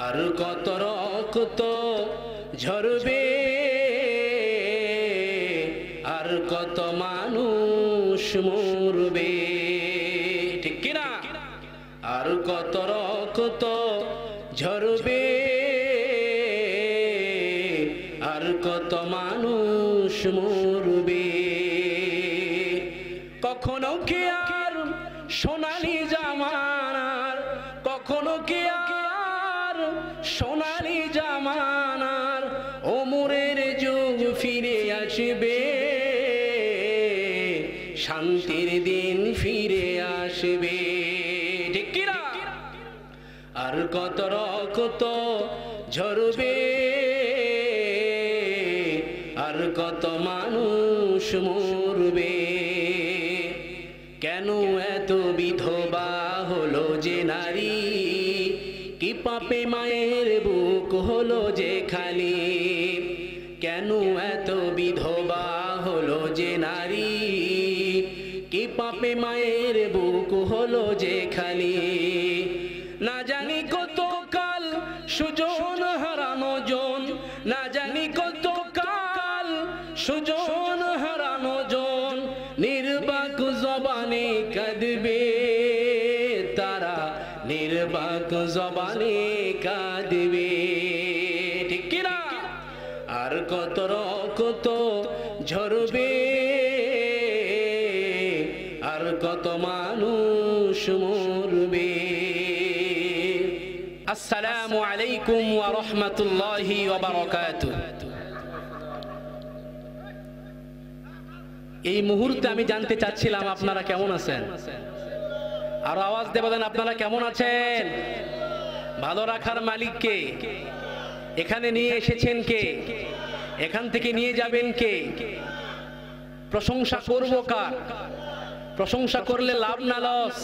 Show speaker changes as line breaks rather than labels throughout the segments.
আর কত রক্ত ঝরবে, আর কত মানুষ মরবে, ঠিক কিনা? আর কত রক্ত ঝরবে, আর কত মানুষ মরবে। কখনো কি আর সোনালি জামানার, কখনো কি আর সোনালি জামানার ওমরের যুগ ফিরে আসবে, শান্তির দিন ফিরে আসবে, ঠিক কিনা? আর কত রক্ত ঝরবে, আর কত মানুষ মরবে। কেন এত বিধবা হলো যে নারী, কি পাপে মায়ের বুক হলো যে খালি। কেন এত বিধবা হলো যে নারী, কি পাপে মায়ের বুক হলো যে খালি। না জানি কত কাল সুজন হারানো জন, না জানি কত কাল সুজন হারানো জন, নির্বাক জবানে কাঁদবে তারা, নির্বাক জবানে কাঁদবে, ঠিক কিনা? আর কত রক্ত ঝরবে, আর কত মানুষ মরবে। আসসালামু আলাইকুম ওয়া রাহমাতুল্লাহি ওয়া বারাকাতুহু। এই মুহূর্তে আমি জানতে চাচ্ছিলাম আপনারা কেমন আছেন? আর আওয়াজ দিয়ে বলেন আপনারা কেমন আছেন? ভালো রাখার মালিক কে? এখানে নিয়ে এসেছেন কে? এখান থেকে নিয়ে যাবেন কে? প্রশংসা করব কার? প্রশংসা করলে লাভ না লস?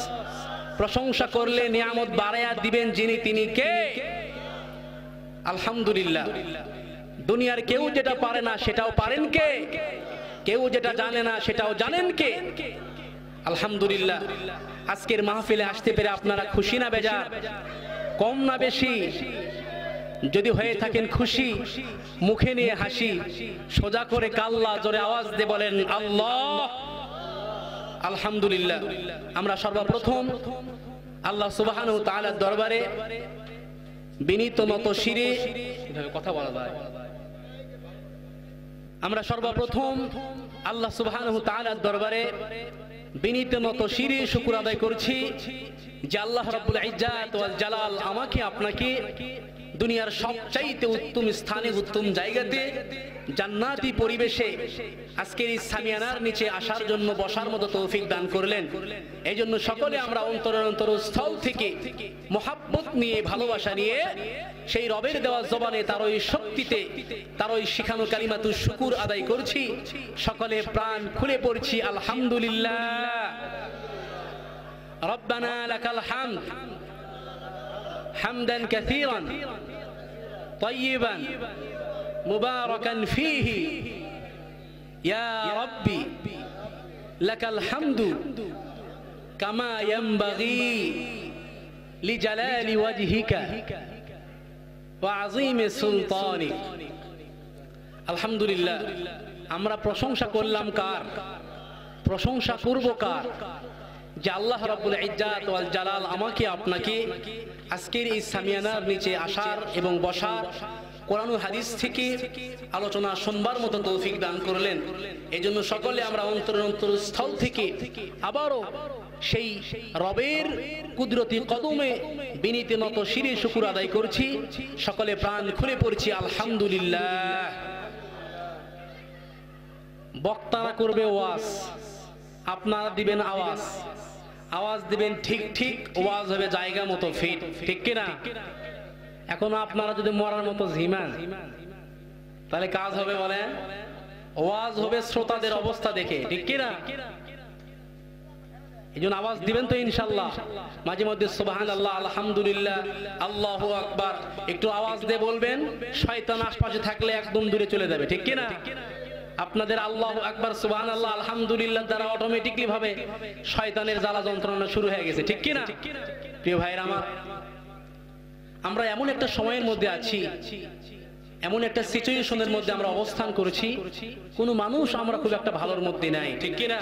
প্রশংসা করলে নিয়ামত বাড়ায়া দিবেন যিনি, তিনি কে? আলহামদুলিল্লাহ। দুনিয়ার কেউ যেটা পারে না সেটাও পারেন কে? কেউ যেটা জানে না সেটাও জানেন কে? আলহামদুলিল্লাহ। আজকের মাহফিলে আসতে পেরে আপনারা খুশি না বেজার? কম না বেশি? যদি হয়ে থাকেন খুশি, মুখে নিয়ে হাসি, সোজা করে কাল্লা জোরে আওয়াজ দিয়ে বলেন আল্লাহ। আলহামদুলিল্লাহ। আমরা সর্বপ্রথম আল্লাহ সুবহানাহু ওয়া তাআলার দরবারে বিনীত নত শিরে, এভাবে কথা বলা যায়, আমরা সর্বপ্রথম আল্লাহ সুবহানাহু ওয়া তাআলার দরবারে বিনীত নত শিরে শুকর আদায় করছি যে আল্লাহ রাব্বুল ইজ্জাত ওয়াল জালাল আমাকে আপনাকে দুনিয়ার সবচাইতে উত্তম স্থানে, উত্তম জায়গাতে, জান্নাতি পরিবেশে আজকের এই সামিয়ানার নিচে আসার জন্য, বসার মতো তৌফিক দান করলেন। এই জন্য সকলে আমরা অন্তরস্থল থেকে মহাব্বত নিয়ে, ভালোবাসা নিয়ে সেই রবের দেওয়া জবানে, তার ওই শক্তিতে, তার ওই শিখানো কালিমাতুশ শুকুর আদায় করছি। সকলে প্রাণ খুলে পড়ছি আলহামদুলিল্লাহ। রব্বানা লাকাল হামদ হামদান কাসীরান তাইয়িবান মুবারাকান ফীহি ইয়া রাব্বি লাকাল হামদু কামা ইয়ানবাগি লিজালালি ওয়াজহিকা ওয়া আযীমি সুলতানিক। আলহামদুলিল্লাহ। আমরা প্রশংসা করলাম কার? প্রশংসা করব কার? যে আল্লাহ রাব্বুল ইজ্জাত ওয়াল জালাল আমাকে আপনাকে আজকের এই সামিয়ানার নিচে আসার এবং বসার, কোরআন ও হাদিস থেকে আলোচনা শুনবার মতো তৌফিক দান করলেন। এজন্য সকলে আমরা অন্তরস্থল থেকে আবারও সেই রবের কুদরতি কদমে বিনীত নত শিরে শুকর আদায় করছি। সকলে প্রাণ খুলে পড়ছি আলহামদুলিল্লাহ। বক্তারা করবে ওয়াজ, আপনারা দিবেন আওয়াজ, আওয়াজ দিবেন ঠিক ঠিক, ওয়াজ হবে জায়গা মতো ফিট, ঠিক কিনা? এখন আপনারা যদি মরার মতো ঝিমান, তাহলে কাজ হবে বলেন? ওয়াজ হবে শ্রোতাদের অবস্থা দেখে, ঠিক কিনা? এই জন্য আওয়াজ দিবেন তো ইনশাল্লাহ। মাঝে মধ্যে সুবহানাল্লাহ, আলহামদুলিল্লাহ, আল্লাহু আকবার একটু আওয়াজ দিয়ে বলবেন। শয়তান আশপাশে থাকলে একদম দূরে চলে যাবে, ঠিক কিনা? আপনাদের আল্লাহু আকবার, সুবহানাল্লাহ, আলহামদুলিল্লাহ দ্বারা অটোমেটিকলি ভাবে শয়তানের জ্বালা যন্ত্রণা শুরু হয়ে গেছে, ঠিক কিনা? প্রিয় ভাইরা আমার, আমরা এমন একটা সময়ের মধ্যে আছি, এমন একটা সিচুয়েশনের মধ্যে আমরা অবস্থান করেছি, কোনো মানুষ আমরা খুব একটা ভালোর মধ্যে নাই, ঠিক কিনা?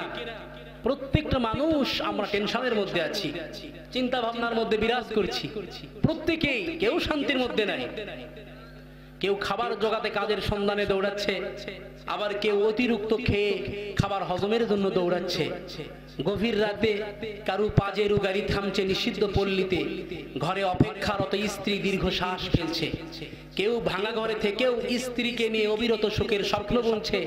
প্রত্যেকটা মানুষ আমরা টেনশনের মধ্যে আছি, চিন্তা ভাবনার মধ্যে বিরাজ করছি, প্রত্যেকেই, কেউ শান্তির মধ্যে নাই। কেউ খাবার জোগাতে কাজের সন্ধানে দৌড়াচ্ছে, আবার কেউ অতিরিক্ত খেয়ে খাবার হজমের জন্য দৌড়াচ্ছে। গভীর রাতে কারু পাজেরু গাড়ি থামছে নিষিদ্ধ পল্লীতে, ঘরে অপেক্ষারত স্ত্রী দীর্ঘশ্বাস ফেলছে। কেউ ভাঙা ঘরে থেকেও স্ত্রীকে নিয়ে অবিরত সুখের স্বপ্ন বুনছে।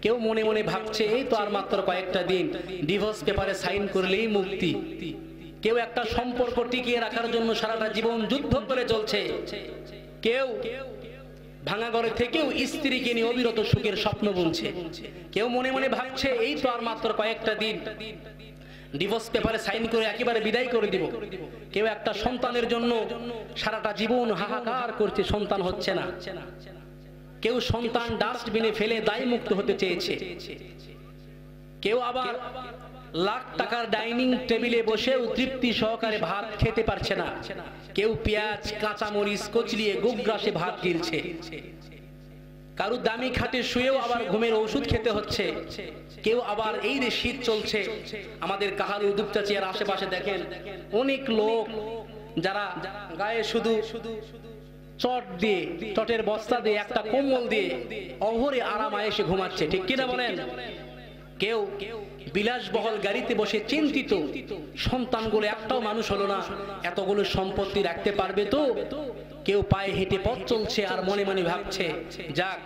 কেউ মনে মনে ভাবছে এই তো আর মাত্র কয়েকটা দিন, ডিভোর্স পেপারে সাইন করলেই মুক্তি। কেউ একটা সম্পর্ক টিকিয়ে রাখার জন্য সারাটা জীবন যুদ্ধ করে চলছে। কেউ ভাঙা ঘরে থেকেও স্ত্রীকে নিয়ে অবিরত সুখের স্বপ্ন বুনছে। কেউ মনে মনে ভাবছে এই তো আর মাত্র কয়েকটা দিন, ডিভোর্স পেপারে সাইন করে একেবারে বিদায় করে দিব। কেউ একটা সন্তানের জন্য সারাটা জীবন হাহাকার করছে, সন্তান হচ্ছে না। কেউ সন্তান ডাস্টবিনে ফেলে দায় মুক্ত হতে চেয়েছে। কেউ আবার লাখ টাকার ডাইনিং টেবিলে বসেও তৃপ্তি সহকারে ভাত খেতে পারছে না। কেউ পেঁয়াজ কাঁচামরিচ কচলিয়ে গোগ্রাসে ভাত গিলছে। কারো দামি খাটে শুয়েও আবার ঘুমের ওষুধ খেতে হচ্ছে। কেউ আবার এই যে শীত চলছে, আমাদের কাহারু দুপচাচিয়ার আশেপাশে দেখেন অনেক লোক যারা গায়ে শুধু চট দিয়ে, চটের বস্তা দিয়ে, একটা কম্বল দিয়ে অহরে আরাম আয়েসে ঘুমাচ্ছে, ঠিক কিনা বলেন? কেউ বিলাসবহল গাড়িতে বসে চিন্তিত, সন্তানগুলো একটাও মানুষ হলো না, এতগুলো সম্পত্তি রাখতে পারবে তো? কেউ পায়ে হেঁটে পথ চলছে আর মনে মনে ভাবছে যাক,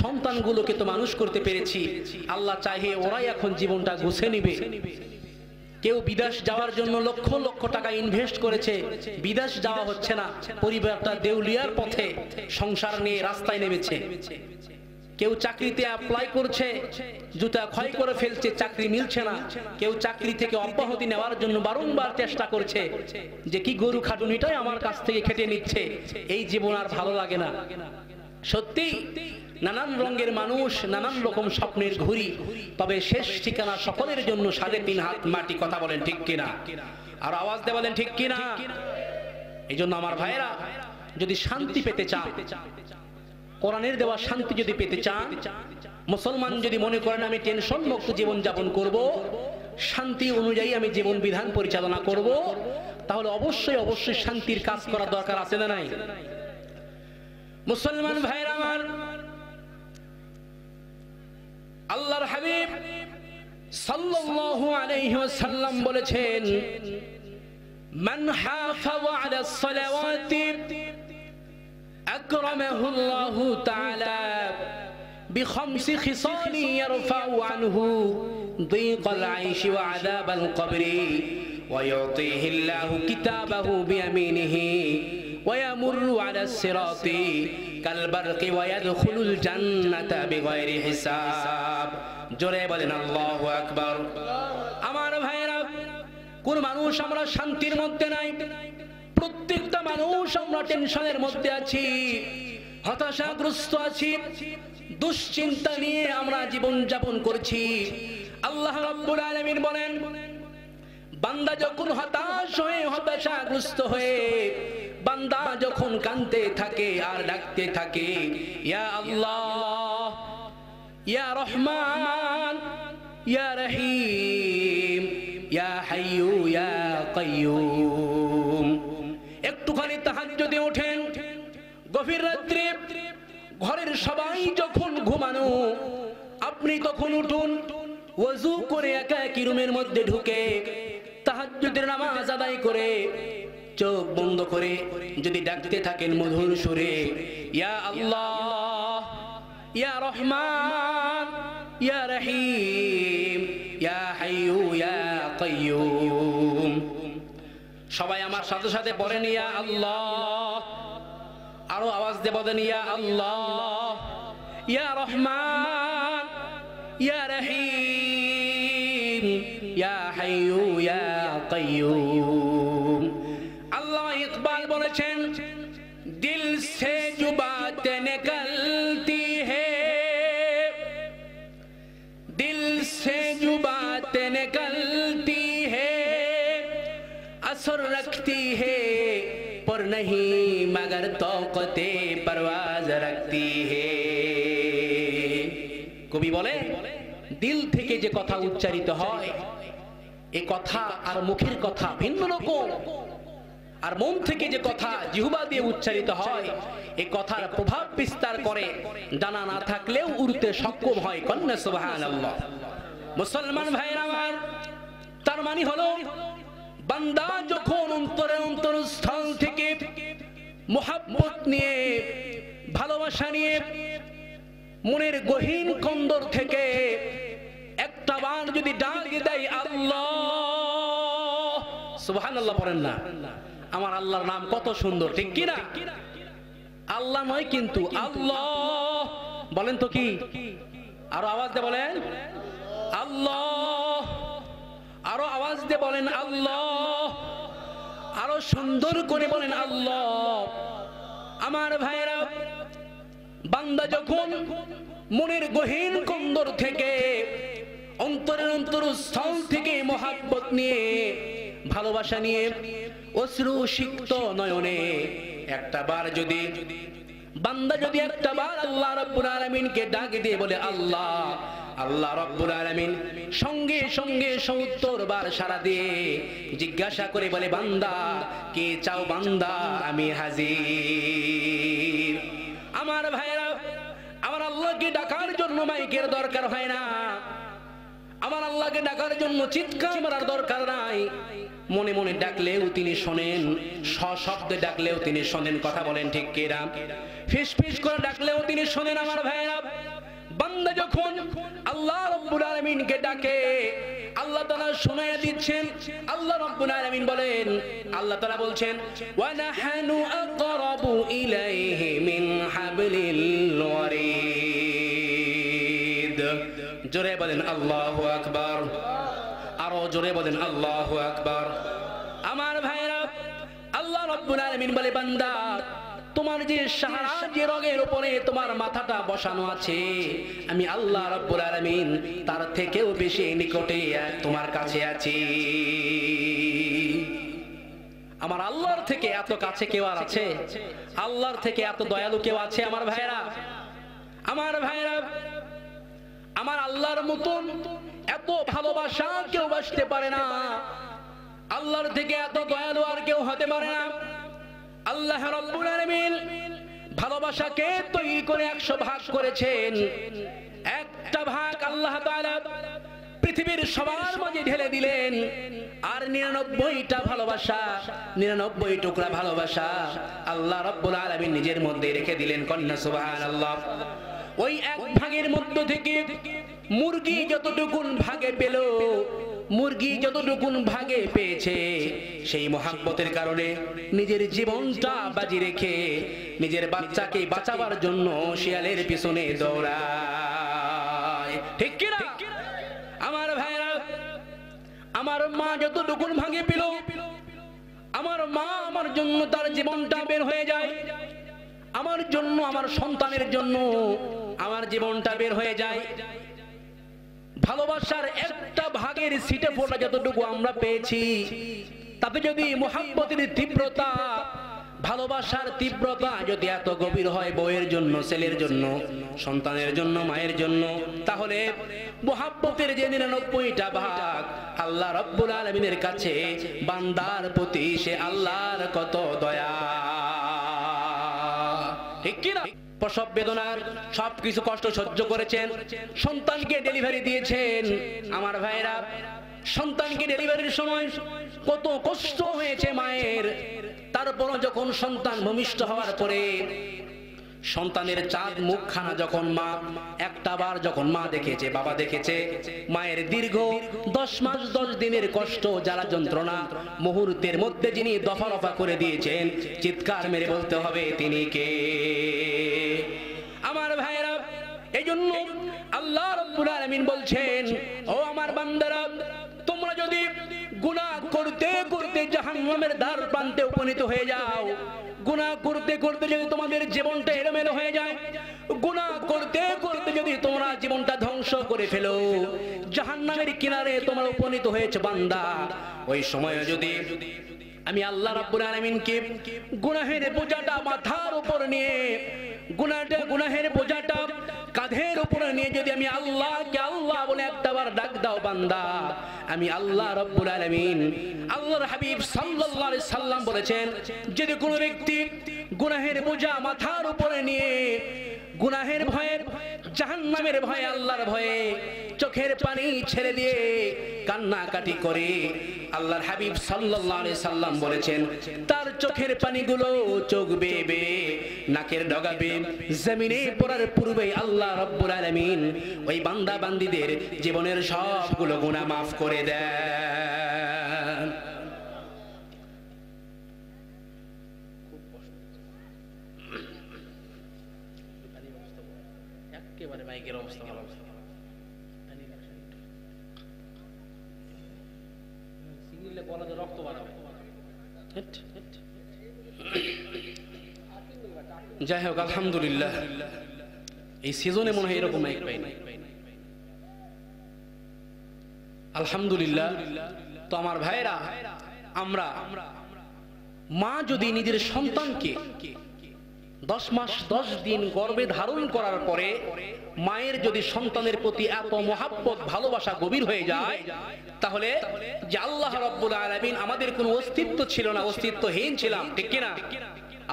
সন্তানগুলোকে তো মানুষ করতে পেরেছি, আল্লাহ চাহে ওরাই এখন জীবনটা গুছে নিবে। কেউ বিদেশ যাওয়ার জন্য লক্ষ লক্ষ টাকা ইনভেস্ট করেছে, বিদেশ যাওয়া হচ্ছে না, পরিবারটা দেউলিয়ার পথে, সংসার নিয়ে রাস্তায় নেমেছে। কেউ চাকরিতে অ্যাপ্লাই করছে, জুতা ক্ষয় করে ফেলছে, চাকরি মিলছে না। কেউ চাকরি থেকে অব্যাহতি নেওয়ার জন্য বারংবার চেষ্টা করছে যে কি গরু খাটুনিটাই আমার কাছ থেকে খেটে নিচ্ছে, এই জীবন আর ভালো লাগে না। সত্যি নানান রঙের মানুষ, নানান রকম স্বপ্নের ঘুরি, তবে শেষ ঠিকানা সকলের জন্য 3.5 হাত মাটি। কথা বলেন ঠিক কিনা? আর আওয়াজ দিয়ে বলেন ঠিক কিনা? এই জন্য আমার ভাইরা, যদি শান্তি পেতে চান, কোরআনের দেওয়া শান্তি যদি পেতে চান, মুসলমান যদি মনে করেন আমি টেনশন মুক্ত জীবন যাপন করব, শান্তি অনুযায়ী আমি জীবন বিধান পরিচালনা করব, তাহলে অবশ্যই অবশ্যই শান্তির কাজ করা দরকার আছে না নাই? মুসলমান ভাইরা আমার, আল্লাহর হাবিব সাল্লাল্লাহু আলাইহি ওয়াসাল্লাম বলেছেন, মান হাফাযা আলাস সালাওয়াতি أكرمه الله تعالى بخمس خصال يرفع عنه ضيق العيش وعذاب القبر ويعطيه الله كتابه بيمينه ويمر على الصراط كالبرق ويدخل الجنة بغير حساب. জোরে বলেন আল্লাহু আকবার। আমার ভাইরা, কোন মানুষ আমরা শান্তির মধ্যে নাই, প্রত্যেকটা মানুষ আমরা টেনশনের মধ্যে আছি, হতাশাগ্রস্ত আছি, দুশ্চিন্তা নিয়ে আমরা জীবন যাপন করছি। আল্লাহ রাব্বুল আলামিন বলেন, বান্দা যখন হতাশ হয়ে, হতাশাগ্রস্ত হয়ে, বান্দা যখন কাঁদতে থাকে আর ডাকতে থাকে, ইয়া আল্লাহ, ইয়া রহমান, ইয়া রহিম, ইয়া হাইয়ু ইয়া কাইয়ুম, একটুখানি তাহাজ্জুদে ওঠেন, গভীর রাত্রে ঘরের সবাই যখন ঘুমানো, আপনি তখন উঠুন, ওযু করে একা একই রুমের মধ্যে ঢুকে তাহাজ্জুদের নামাজ আদায় করে চোখ বন্ধ করে যদি ডাকতে থাকেন মধুর সুরে, ইয়া আল্লাহ, ইয়া রহমান, ইয়া রহিম, ইয়া হাইয়ু ইয়া কাইয়ুম। সবাই আমার সাথে সাথে পড়েন ইয়া আল্লাহ, আরো আওয়াজ দিয়ে বলেন ইয়া আল্লাহ, ইয়া রহমান, ইয়া রহিম, ইয়া হাইয়ু ইয়া কাইয়ুম। আল্লামা ইকবাল বলেছেন, দিল সে जो बातें निकलती है, दिल से जो बातें निकलती है, असर रखती है पर नहीं मगर तौक़ते परवाज़ रखती है। কবি বলে দিল থেকে যে কথা উচ্চারিত হয় এই কথা আর মুখের কথা ভিন্ন রকম, আর মন থেকে যে কথা জিহ্বা দিয়ে উচ্চারিত হয় এই কথার প্রভাব বিস্তার করে, ডানা না থাকলেও উড়তে সক্ষম হয়। কন্যা সুবহানাল্লাহ। মুসলমান ভাইরা আমার, তার মানে হলো বান্দা যখন অন্তরস্থল থেকে মুহাব্বত নিয়ে, ভালোবাসা নিয়ে, মনের গহীন কন্দর থেকে একটা বার যদি ডাক দেয় আল্লাহ, সুবহানাল্লাহ পড়েন না? আমার আল্লাহর নাম কত সুন্দর, ঠিক কি না? আল্লাহ নয় কিন্তু আল্লাহ বলেন তো কি? আরো আওয়াজ দিয়ে বলেন আল্লাহ, আরো আওয়াজ দিয়ে বলেন আল্লাহ, আরো সুন্দর করে বলেন আল্লাহ। আমার ভাইরা, বান্দা যখন মনের গহীন কন্দর থেকে, অন্তরের অন্তরস্থল থেকে মহাব্বত নিয়ে, ভালোবাসা নিয়ে, অশ্রু সিক্ত নয়নে একটা বার যদি বান্দা যদি একটা বার আল্লাহ রাব্বুল আলামিনকে ডাক দিয়ে বলে আল্লাহ, আল্লাহ রাব্বুল আলামিন সঙ্গে সঙ্গে ৭০ বার সাড়া দিয়ে জিজ্ঞাসা করে বলে বান্দা কে চাও বান্দা, আমি হাজির। আমার ভাইরা, আমার আল্লাহকে ডাকার জন্য মাইকের দরকার হয় না, আমার আল্লাহকে ডাকার জন্য চিৎকার মারার দরকার নাই। মনে মনে ডাকলেও তিনি শোনেন, সশব্দে ডাকলেও তিনি শোনেন। কথা বলেন ঠিক কিনা? ফিস ফিস করে ডাকলেও তিনি শোনেন। আমার ভাইরা, বান্দা যখন আল্লাহ রাব্বুল আলামিনকে ডাকে আল্লাহ তাআলা শোনায়া দিচ্ছেন। আল্লাহ রাব্বুল আলামিন বলেন, আল্লাহ তাআলা বলছেন ওয়া নাহানু আকরাবু ইলাইহি মিন হাবলিল ওয়ারিদ। জোরে বলেন আল্লাহু আকবার, আরো জোরে বলেন আল্লাহু আকবার। আমার ভাইরা, আল্লাহ রাব্বুল আলামিন বলে বান্দা তোমার যে সাহারা, যে রগের উপরে তোমার মাথাটা বসানো আছে, আমি আল্লাহ রাব্বুল আলামিন তার থেকেও বেশি নিকটে তোমার কাছে আছি। আমার আল্লাহর থেকে এত কাছে কেউ আর আছে? আল্লাহর থেকে এত দয়ালু কেউ আছে? আমার ভাইরা, আমার ভাইরা, আমার আল্লাহর মতন এত ভালোবাসা কেউ বাসতে পারে না, আল্লাহর থেকে এত দয়ালু আর কেউ হতে পারে না। আল্লাহ রাব্বুল আলামিন ভালোবাসাকে তৈরি করে 100 ভাগ করেছেন। একটা ভাগ আল্লাহ তাআলা পৃথিবীর সবার মাঝে ঢেলে দিলেন, আর 99টা ভালোবাসা, 99 টুকরা ভালোবাসা আল্লাহ রাব্বুল আলামিন নিজের মধ্যে রেখে দিলেন। কন্যা সুবহানাল্লাহ। ওই এক ভাগের মধ্য থেকে মুরগি যতটুকুন ভাগে পেল, মুরগি যতটুকুন ভাগে পেয়েছে, সেই মহাব্বতের কারণে নিজের জীবনটা বাজি রেখে নিজের বাচ্চাকে বাঁচাবার জন্য শিয়ালের পিছনে দৌড়ায়। ঠিক কি না? আমার ভাইরা, আমার মা যতটুকুন ভাগে পেল, আমার মা আমার জন্য তার জীবনটা বের হয়ে যায়, আমার জন্য, আমার সন্তানের জন্য আমার জীবনটা বের হয়ে যায়। ভালোবাসার একটা ভাগের সিটে ফোটা যতটুকু আমরা পেয়েছি, তাতে যদি মুহাব্বতের তীব্রতা, ভালোবাসার তীব্রতা যদি এত গভীর হয় বউয়ের জন্য, ছেলের জন্য, সন্তানের জন্য, মায়ের জন্য, তাহলে মুহাব্বতের যে 99টা ভাগ আল্লাহ রাব্বুল আলামিনের কাছে বান্দার প্রতি সে আল্লাহর কত দয়া। ঠিক কি না? প্রসব বেদনার সবকিছু কষ্ট সহ্য করেছেন, সন্তানকে ডেলিভারি দিয়েছেন। আমার ভাইরা, সন্তানকে ডেলিভারির সময় কত কষ্ট হয়েছে মায়ের, তারপরও যখন সন্তান ভূমিষ্ঠ হওয়ার পরে সন্তানের চাঁদ মুখখানা যখন মা একটা বার যখন মা দেখেছে, বাবা দেখেছে, মায়ের দীর্ঘ 10 মাস 10 দিনের কষ্ট, জ্বালা যন্ত্রণা মুহূর্তের মধ্যে যিনি দফা রফা করে দিয়েছেন, চিৎকার মেরে বলতে হবে তিনি কে? আমার ভাইরা, এইজন্য আল্লাহ রাব্বুল আলামিন বলছেন, ও আমার বান্দারা, তোমরা যদি গুনাহ করতে করতে জাহান্নামের দ্বার প্রান্তে উপনীত হয়ে যাও, গুনাহ করতে করতে যদি তোমাদের জীবনটা এলোমেলো হয়ে যায়, গুনাহ করতে করতে যদি তোমরা জীবনটা ধ্বংস করে ফেলো, জাহান্নামের কিনারে তোমরা উপনীত হয়েছে বান্দা, ওই সময় যদি আমি আল্লাহ রাব্বুল আলামিনকে গুনাহের বোঝাটা মাথার উপর নিয়ে, গুনাহের বোঝাটা কাঁধের উপরে নিয়ে যদি আমি আল্লাহকে আল্লাহ বলে একটাবার ডাক দাও বান্দা, আমি আল্লাহ রাব্বুল আলামিন, আল্লাহর হাবিব সাল্লাল্লাহু আলাইহি সাল্লাম বলেছেন, যদি কোনো ব্যক্তি গুনাহের বোঝা মাথার উপরে নিয়ে গুনাহের ভয়ে, জাহান্নামের ভয়ে, আল্লাহর ভয়ে চোখের পানি ছেড়ে দিয়ে কান্নাকাটি করে, আল্লাহর হাবিব সাল্লাল্লাহু আলাইহি সাল্লাম বলেছেন তার চোখের পানিগুলো চোখ বেয়ে বেয়ে নাকের ডগা বেয়ে জমিনে পড়ার পূর্বেই আল্লাহ রাব্বুল আলামিন ওই বান্দা বান্দীদের জীবনের সবগুলো গুনাহ মাফ করে দেন। একেবারে মাইকের অবস্থা ভালো, রক্ত বাড়াবে। যাই হোক, আলহামদুলিল্লাহ এই সিজনে মনে হয় এরকম মাইক পাই না, আলহামদুলিল্লাহ। তো আমার ভাইরা, আমরা মা যদি নিজের সন্তানকে 10 মাস 10 দিন গর্ভে ধারণ করার পরে মায়ের যদি সন্তানের প্রতি এত মহাব্বত, ভালোবাসা গভীর হয়ে যায়, তাহলে যে আল্লাহ রাব্বুল আলামিন আমাদের কোনো অস্তিত্ব ছিল না, অস্তিত্বহীন ছিলাম, ঠিক কিনা?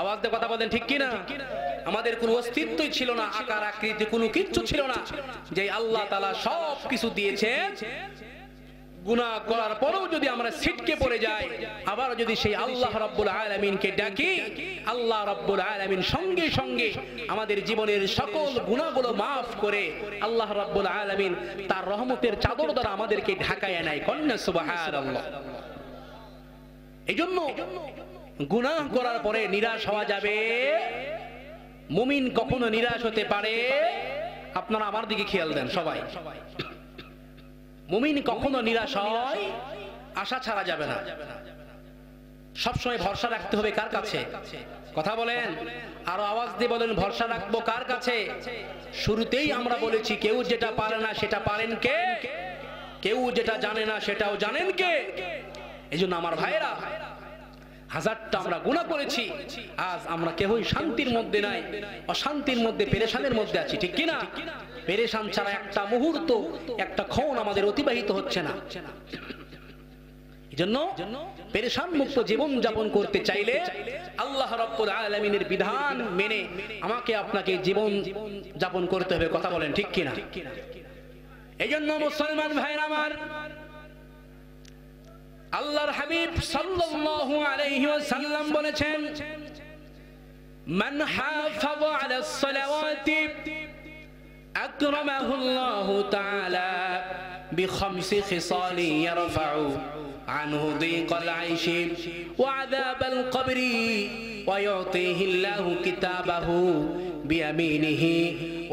আওয়াজ দিয়ে কথা বলেন, ঠিক কিনা? আমাদের কোনো অস্তিত্বই ছিল না, আকার আকৃতি কোনো কিচ্ছু ছিল না, যে আল্লাহ তাআলা সব কিছু দিয়েছেন। গুনাহ করার পরেও যদি আমরা ছিটকে পড়ে যাই, আবার যদি সেই আল্লাহ রাব্বুল আলামিনকে ডাকি, আল্লাহ রাব্বুল আলামিন সঙ্গে সঙ্গে আমাদের জীবনের সকল গুনাহগুলো মাফ করে আল্লাহ রাব্বুল আলামিন তার রহমতের চাদর দ্বারা আমাদেরকে ঢাকায় নেয়। কন্যা সুবহানাল্লাহ। এইজন্য গুনাহ করার পরে নিরাশ হওয়া যাবে, মুমিন কখনো নিরাশ হতে পারে। আপনারা আমার দিকে খেয়াল দেন সবাই, মুমিন কখনো নিরাশ হয়, আশা ছাড়া যাবে না। সবসময় ভরসা রাখতে হবে কার কাছে? কথা বলেন, আরো আওয়াজ দিয়ে বলেন, ভরসা রাখবো কার কাছে? শুরুতেই আমরা বলেছি, কেউ যেটা পারে না সেটা পারেন কে, কেউ যেটা জানে না সেটাও জানেন কে। এজন্য আমার ভাইরা, হাজারটা আমরা গুনাহ করেছি, আজ আমরা কেউই শান্তির মধ্যে নাই, অশান্তির মধ্যে, পেরেশানের মধ্যে আছি, ঠিক কিনা? পেরেশান ছাড়া একটা মুহূর্ত, একটা ক্ষণ আমাদের অতিবাহিত হচ্ছে না। এজন্য পেরেশান মুক্ত জীবন যাপন করতে চাইলে আল্লাহ রাব্বুল আলামিনের বিধান মেনে আমাকে আপনাকে জীবন যাপন করতে হবে। কথা বলেন, ঠিক কিনা? এজন্য মুসলমান ভাইরা আমার, আল্লাহর হাবিব সাল্লাল্লাহু আলাইহি ওয়াসাল্লাম বলেছেন, মান হাফাযা আলাস সালাওয়াতি আকরামাহুল্লাহু তাআলা বিখামসি খিসালি ইয়ারফাউ আনহু দিকাল আইশি ওয়া আযাবাল কবরি ওয়া ইউতিহিল্লাহু কিতাবাহু বিয়ামিনিহি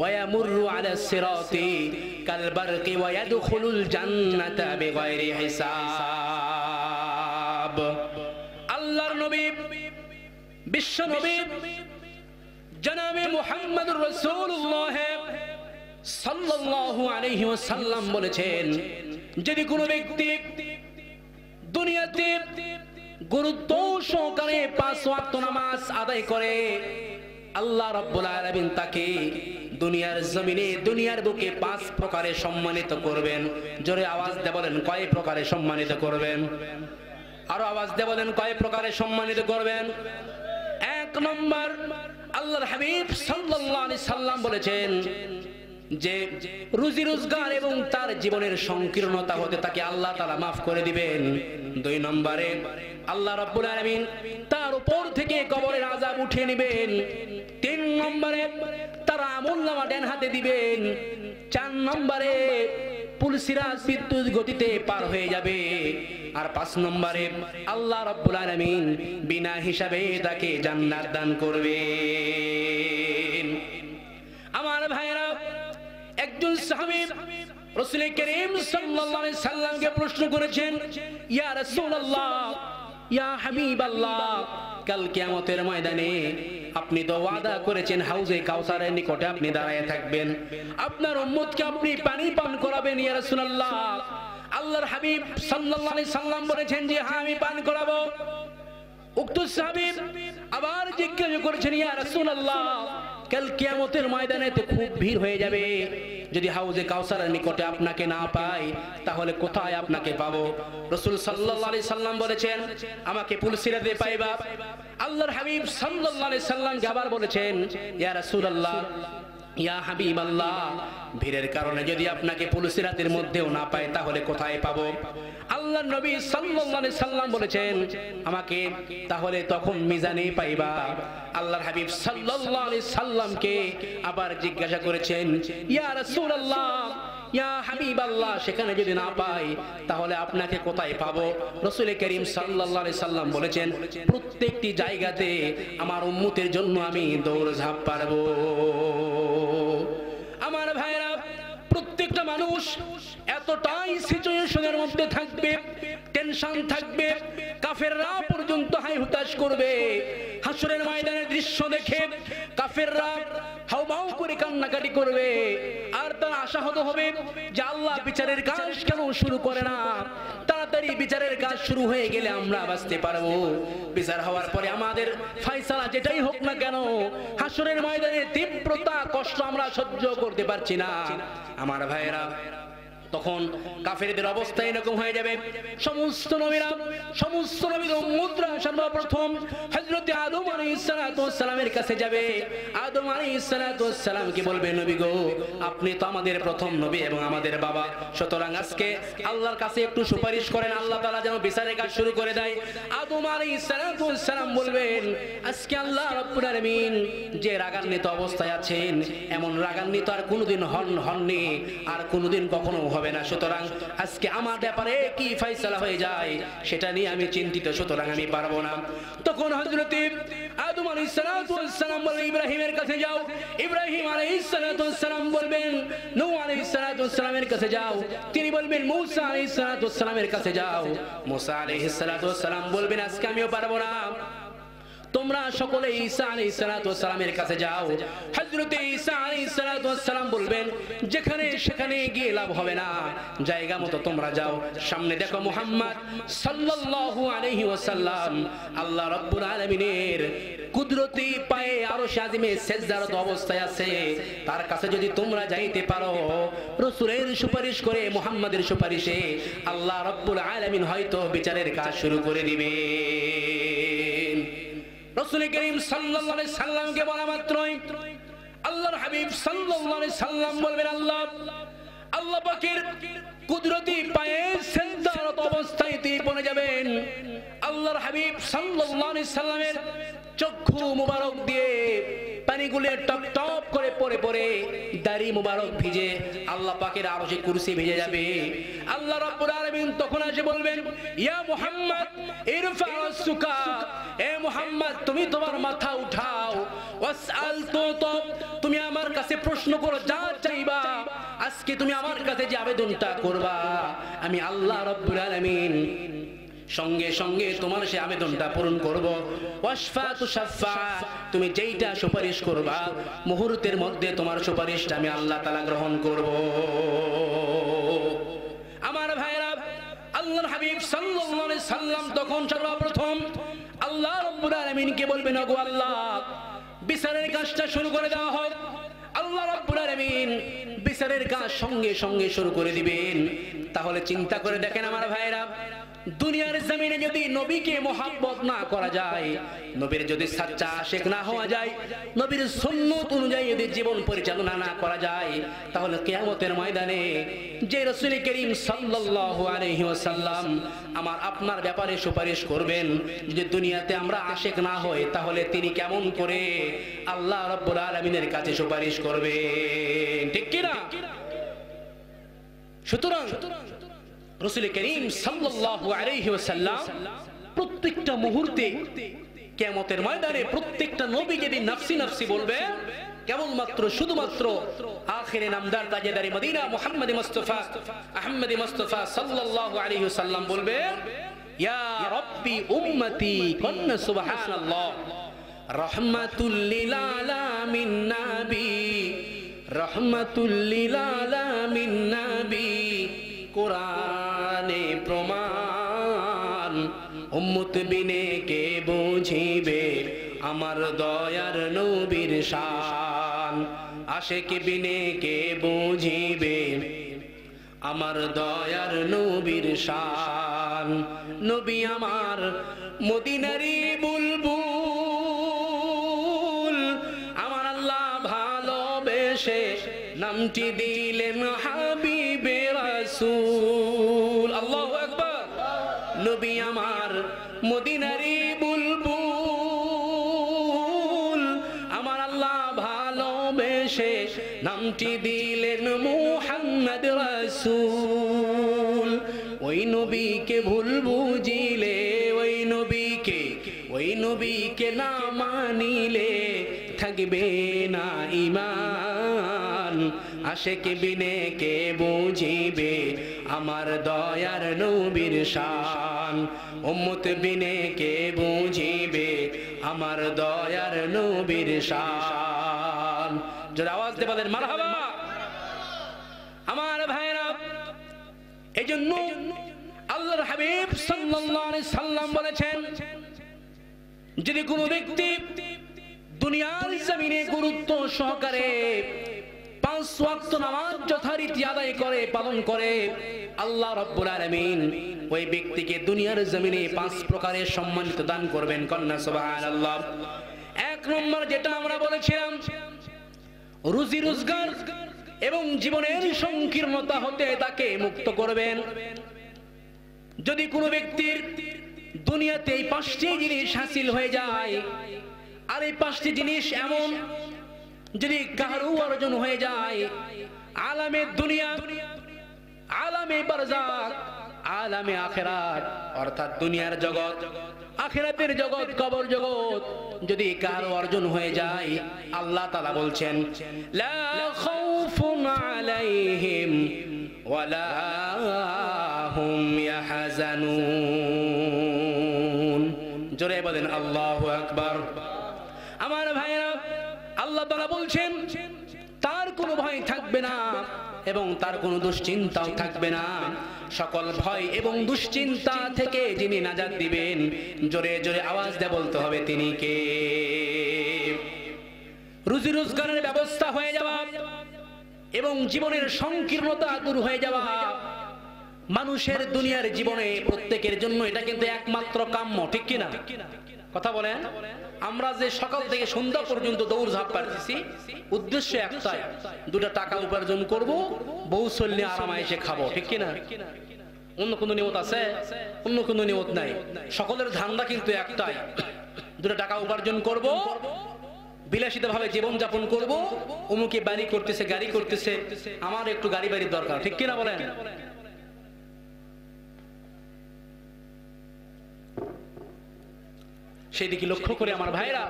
ওয়া ইয়ামুররু আলাস সিরাতি কাল বারকি ওয়া ইয়াদখুলুল জান্নাতা বিগাইরি হিসাব। আল্লাহর নবী, বিশ্ব নবী জনাবে মুহাম্মদুর রাসূলুল্লাহ সাল্লাল্লাহু আলাইহি ওয়াসাল্লাম বলেছেন, যদি কোনো ব্যক্তি দুনিয়াতে গুরুত্ব সহকারে 5 ওয়াক্ত নামাজ আদায় করে, আল্লাহ রাব্বুল আলামিন তাকে দুনিয়ার জমিনে, দুনিয়ার বুকে 5 প্রকারে সম্মানিত করবেন। জোরে আওয়াজ দিয়ে বলেন, কয় প্রকারে সম্মানিত করবেন? আরো আওয়াজ দিয়ে বলেন, কয় প্রকারে সম্মানিত করবেন? 1 নম্বর, আল্লাহর হাবিব সাল্লাল্লাহু আলাইহি সাল্লাম বলেছেন যে রুজি রোজগার এবং তার জীবনের সংকীর্ণতা হতে তাকে আল্লাহ তাআলা মাফ করে দিবেন। 2 নম্বরে, আল্লাহ রাব্বুল আলামিন তার উপর থেকে কবরের আযাব উঠিয়ে নেবেন। 3 নম্বরে, তার আমলনামা ডান হাতে দিবেন। 4 নম্বরে, পুলসিরাত বিদ্যুৎ গতিতে পার হয়ে যাবে। আর 5 নম্বরে, আল্লাহ রাব্বুল আলামিন বিনা হিসাবে তাকে জান্নাত দান করবেন। আমার ভাইরা, একজন সাহাবী রাসূল করিম সাল্লাল্লাহু আলাইহি সাল্লামকে প্রশ্ন করেছেন, ইয়া রাসূলুল্লাহ, ইয়া হাবিবাল্লাহ, কাল কিয়ামতের ময়দানে আপনি তো ওয়াদা করেছেন হাউজে কাউসারের নিকটে আপনি দাঁড়ায় থাকবেন, আপনার উম্মতকে আপনি পানি পান করাবেন ইয়া রাসূলুল্লাহ। আল্লাহর হাবিব সাল্লাল্লাহু আলাইহি সাল্লাম বলেছেন যে হ্যাঁ, আমি পান করাবো। উক্ত সাহাবী আবার জিজ্ঞাসা করেছেন, ইয়া রাসূলুল্লাহ, কাল কিয়ামতের ময়দানে তো খুব ভিড় হয়ে যাবে, যদি হাউজে কাউসারের নিকটে আপনাকে না পাই তাহলে কোথায় আপনাকে পাবো? রাসূল সাল্লাল্লাহু আলাইহি সাল্লাম বলেছেন, আমাকে পুলসিরাতে পাইবা। আল্লাহর হাবিব সাল্লাল্লাহু আলাইহি সাল্লাম আবার বলেছেন, ইয়া রাসূলুল্লাহ, ইয়া হাবিবাল্লাহ, ভিড়ের কারণে যদি আপনাকে পুলসিরাতের মধ্যেও না পাই তাহলে কোথায় পাবো? আল্লাহর নবী সাল্লাল্লাহু আলাইহি সাল্লাম বলেছেন, আমাকে তাহলে তখন মিজানে পাইবা। আল্লাহর হাবিব সাল্লাল্লাহু আলাইহি সাল্লামকে আবার জিজ্ঞাসা করেছেন, ইয়া রাসূলুল্লাহ, ইয়া হাবিবাল্লাহ, সেখানে যদি না পাই তাহলে আপনাকে কোথায় পাবো? রাসূল করিম সাল্লাল্লাহু আলাইহি সাল্লাম বলেছেন, প্রত্যেকটি জায়গাতে আমার উম্মতের জন্য আমি দৌড়ঝাঁপ পারবো। আমার ভাইরা, প্রত্যেকটা মানুষ এতটাই সিচুয়েশনের মধ্যে থাকবে, টেনশন থাকবে, কাফেররা পর্যন্ত হাই হুতাশ করবে। হাসরের ময়দানের দৃশ্য দেখে কাফেররা হাউমাউ করে কান্নাকাটি করবে, আর তারা আশাহত হবে যে আল্লাহ বিচারের কাজ কেন শুরু করে না? তাড়াতাড়ি বিচারের কাজ শুরু হয়ে গেলে আমরা বাঁচতে পারবো। বিচার হওয়ার পরে আমাদের ফয়সালা যেটাই হোক না কেন, হাসরের ময়দানে তীব্রতা কষ্ট আমরা সহ্য করতে পারছি না। আমার ভাইয়েরা, তখন কাফেরদের অবস্থা এরকম হয়ে যাবে। সমস্ত নবীরা, সমস্ত নবীর উম্মতরা সর্বপ্রথম হযরত আদম আলাইহিস সালাতু ওয়াস সালামের কাছে যাবে। আদম আলাইহিস সালাতু ওয়াস সালামকে বলবে, নবী গো, আপনি তো আমাদের প্রথম নবী এবং আমাদের বাবা, সুতরাং আজকে আল্লাহর কাছে একটু সুপারিশ করেন, আল্লাহ তাআলা যেন বিচারের কাজ শুরু করে দেয়। আদম আলাইহিস সালাতু ওয়াস সালাম বলবেন, আজকে আল্লাহ রাব্বুল আলামিন যে রাগান্বিত অবস্থায় আছেন, এমন রাগান্বিত আর কোনোদিন হননি, আর কোনোদিন কখনো হবে না। সুতরাং আজকে আমার ব্যাপারে কি ফয়সালা হয়ে যায় সেটা নিয়ে আমি চিন্তিত, সুতরাং আমি পারবো না। তখন হযরত আদম আলাইহিস সালাতু ওয়াস সালাম বললেন, ইব্রাহিমের কাছে যাও। ইব্রাহিম আলাইহিস সালাতু ওয়াস সালাম বলবেন, নূহ আলাইহিস সালাতু ওয়াস সালামের কাছে যাও। তিনি বলবেন, মূসা আলাইহিস সালাতু ওয়াস সালামের কাছে যাও। মূসা আলাইহিস সালাতু ওয়াস সালাম বলবেন, আজকে আমিও পারবো না, তোমরা সকলে ঈসা আলাইহিস সালাতু ওয়াস সালামের কাছে যাও। হযরত ঈসা আলাইহিস সালাতু ওয়াস সালাম বলবেন, যেখানে সেখানে গিয়ে লাভ হবে না, জায়গা মতো তোমরা যাও। সামনে দেখো মুহাম্মদ সাল্লাল্লাহু আলাইহি ওয়াসাল্লাম আল্লাহ রাব্বুল আলামিনের কুদরতি পায়ে আরশ আজিমে সিজদারত অবস্থায় আছে, তার কাছে যদি তোমরা যাইতে পারো, রাসূলের সুপারিশ করে, মুহাম্মাদের সুপারিশে আল্লাহ রাব্বুল আলামিন হয়তো বিচারের কাজ শুরু করে দিবে। রাসূল করিম সাল্লাল্লাহু আলাইহি সাল্লামকে বলা মাত্রই আল্লাহর হাবিব সাল্লাল্লাহু আলাইহি সাল্লাম বলবেন, আল্লাহ পাকের কুদরতি পায়ে সিজদারত অবস্থায় তিনি পড়ে যাবেন। আল্লাহর হাবিব সাল্লাল্লাহু আলাইহি সাল্লামের চক্ষু মুবারক দিয়ে পানিগুলো টপ টপ করে পড়ে পড়ে দাড়ি মুবারক ভিজে আল্লাহ পাকের আরশে কুরসি ভিজে যাবে। আল্লাহ রাব্বুল আলামিন তখন এসে বলবেন, ইয়া মুহাম্মদ ইরফা রাসুকা, এ মুহাম্মদ তুমি তোমার মাথা উঠাও, ওয়াসআল তুতব, তুমি আমার কাছে প্রশ্ন করো, যা চাইবা। আজকে তুমি আমার কাছে যে আবেদনটা করবা, আমি আল্লাহ রাব্বুল আলামিন সঙ্গে সঙ্গে তোমার সে আবেদনটা পূরণ করব। ওয়াশফাতু শাফা, তুমি যেইটা সুপারিশ করবা মুহূর্তের মধ্যে তোমার সুপারিশটা আমি আল্লাহ তাআলা গ্রহণ করব। আমার ভাইরা, আল্লাহর হাবিব সাল্লাল্লাহু আলাইহি সাল্লাম তখন সর্বপ্রথম আল্লাহ রাব্বুল আলামিনকে বলবেন, ওগো আল্লাহ, বিচারের কাজটা শুরু করে দেওয়া হোক। আল্লাহ রাব্বুল আলামিন বিচারের কাজ সঙ্গে সঙ্গে শুরু করে দিবেন। তাহলে চিন্তা করে দেখেন আমার ভাইরা, দুনিয়ার জমিনে যদি নবীকে মহব্বত না করা যায়, নবীর যদি সাচ্চা আশিক না হওয়া যায়, নবীর সুন্নাত অনুযায়ী যদি জীবন পরিচালনা না করা যায়, তাহলে কিয়ামতের ময়দানে যে রাসূল করিম সাল্লাল্লাহু আলাইহি ওয়াসাল্লাম আমার আপনার ব্যাপারে সুপারিশ করবেন, যদি দুনিয়াতে আমরা আশিক না হই, তাহলে তিনি কেমন করে আল্লাহ রাব্বুল আলামিনের কাছে সুপারিশ করবেন? ঠিক কি না? সুতরাং রাসূল করিম সাল্লাল্লাহু আলাইহি ওয়াসাল্লাম প্রত্যেকটা মুহূর্তে কিয়ামতের ময়দানে প্রত্যেকটা নবী যেদিন নাফসি নাফসি বলবে, কেবলমাত্র শুধুমাত্র আখিরে নামদার তাজেদারি মদিনা মুহাম্মদ মুস্তাফা আহমদ মুস্তাফা সাল্লাল্লাহু আলাইহি ওয়াসাল্লাম বলবে, ইয়া রাব্বি উম্মতি কুন্না সুবহানাল্লাহ রাহমাতুল লিল আলামিন নবী, রাহমাতুল লিল আলামিন নবী, কোরআনে প্রমাণ উম্মত বিনে কে বুঝিবে আমার দয়ার নবীর শান, আশিক বিনে কে বুঝিবে আমার দয়ার নবীর শান। নবী আমার মদিনারি বুলবুল, আমার আল্লাহ ভালোবেসে নামটি দিলেন হাবিবে রাসূল। আল্লাহু আকবার। নবী আমার মদিনারি বুলবুল, আমার আল্লাহ ভালোবেসে নামটি দিলেন মুহাম্মদ রাসূল। ওই নবীকে ভুল বুঝিলে, ওই নবীকে না মানিলে থাকবে না ঈমান, আশিক বিনে কে বুঝিবে আমার দয়ার নবীর শান, উম্মত বিনে কে বুঝিবে আমার দয়ার নবীর শান। যারা আওয়াজ দিয়ে বলেন মারহাবা। আমার ভাইরা, এজন্য আল্লাহর হাবিব সাল্লাল্লাহু আলাইহি সাল্লাম বলেছেন, যদি কোনো ব্যক্তি দুনিয়ার জমিনে গুরুত্ব সহকারে 5 ওয়াক্ত নামাজ যথারীতি আদায় করে পালন করে, আল্লাহ রাব্বুল আলামিন ওই ব্যক্তিকে দুনিয়ার জমিনে 5 প্রকারের সম্মানিত দান করবেন। কন্যা সুবহানাল্লাহ। 1 নম্বর যেটা আমরা বলেছিলাম, রুজি রোজগার এবং জীবনের সংকীর্ণতা হতে তাকে মুক্ত করবেন। যদি কোনো ব্যক্তির দুনিয়াতে এই 5টি জিনিস হাসিল হয়ে যায়, আর এই 5টি জিনিস এমন যদি কারো অর্জন হয়ে যায়, আলামে দুনিয়া, আলামে বারজাখ, আলামে আখিরাত, অর্থাৎ দুনিয়ার জগৎ, আখিরাতের জগৎ, কবর জগৎ যদি কারো অর্জন হয়ে যায়, আল্লাহ তাআলা বলছেন লা খাউফুন আলাইহিম ওয়ালা হুম ইয়াহজানুন। জোরে বলেন আল্লাহু আকবার। আমার ভাইরা, আল্লাহ তাআলা বলছেন তার কোনো ভয় থাকবে না এবং তার কোনো দুশ্চিন্তাও থাকবে না। সকল ভয় এবং দুশ্চিন্তা থেকে যিনি নাজাত দিবেন, জোরে জোরে আওয়াজ দিয়ে বলতে হবে তিনি কে। রুজি রোজগারের ব্যবস্থা হয়ে যাওয়া এবং জীবনের সংকীর্ণতা দূর হয়ে যাওয়া, মানুষের দুনিয়ার জীবনে প্রত্যেকের জন্য এটা কিন্তু একমাত্র কাম্য, ঠিক কিনা? কথা বলেন। আমরা যে সকাল থেকে সন্ধ্যা পর্যন্ত দৌড়ঝাঁপ পারতেছি, উদ্দেশ্য একটাই, 2 টাকা উপার্জন করব, বউ চললে আরামায়েশে খাবো, ঠিক কিনা? অন্য কোনো নিয়ত আছে? অন্য কোনো নিয়ত নাই। সকলের ধান্দা কিন্তু একটাই, 2 টাকা উপার্জন করব, বিলাসিতা ভাবে জীবন যাপন করব, অমুকে বাড়ি করতেছে, গাড়ি করতেছে, আমার একটু গাড়ি বাড়ির দরকার, ঠিক কিনা বলেন? সেদিকে লক্ষ্য করে আমার ভাইরা,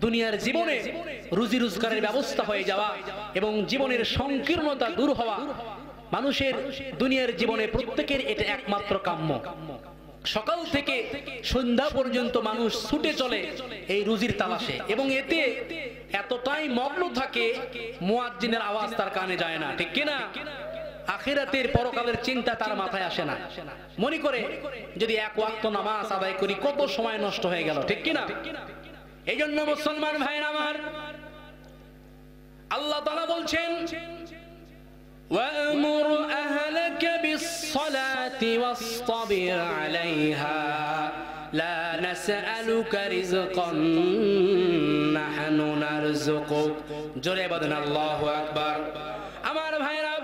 দুনিয়ার জীবনে রুজি রোজগারের ব্যবস্থা হয়ে যাওয়া এবং জীবনের সংকীর্ণতা দূর হওয়া, মানুষের দুনিয়ার জীবনে প্রত্যেকের এটা একমাত্র কাম্য। সকাল থেকে সন্ধ্যা পর্যন্ত মানুষ ছুটে চলে এই রুজির তালাশে এবং এতে এতটাই মগ্ন থাকে মুয়াজ্জিনের আওয়াজ তার কানে যায় না, ঠিক কিনা? আখিরাতের পরকালের চিন্তা তার মাথায় আসে না। মনে করে যদি 1 ওয়াক্ত নামাজ আদায় করি কত সময় নষ্ট হয়ে গেল, ঠিক কিনা? এই জন্য মুসলমান ভাইরা আমার, আল্লাহ তাআলা বলছেন وَأْمُرْ أَهْلَكَ بِالصَّلَاةِ وَاصْطَبِرْ عَلَيْهَا لَا نَسْأَلُكَ رِزْقًا نَحْنُ نَرْزُقُكَ। জোরে বলেন আল্লাহু আকবার। আমার ভাইরা,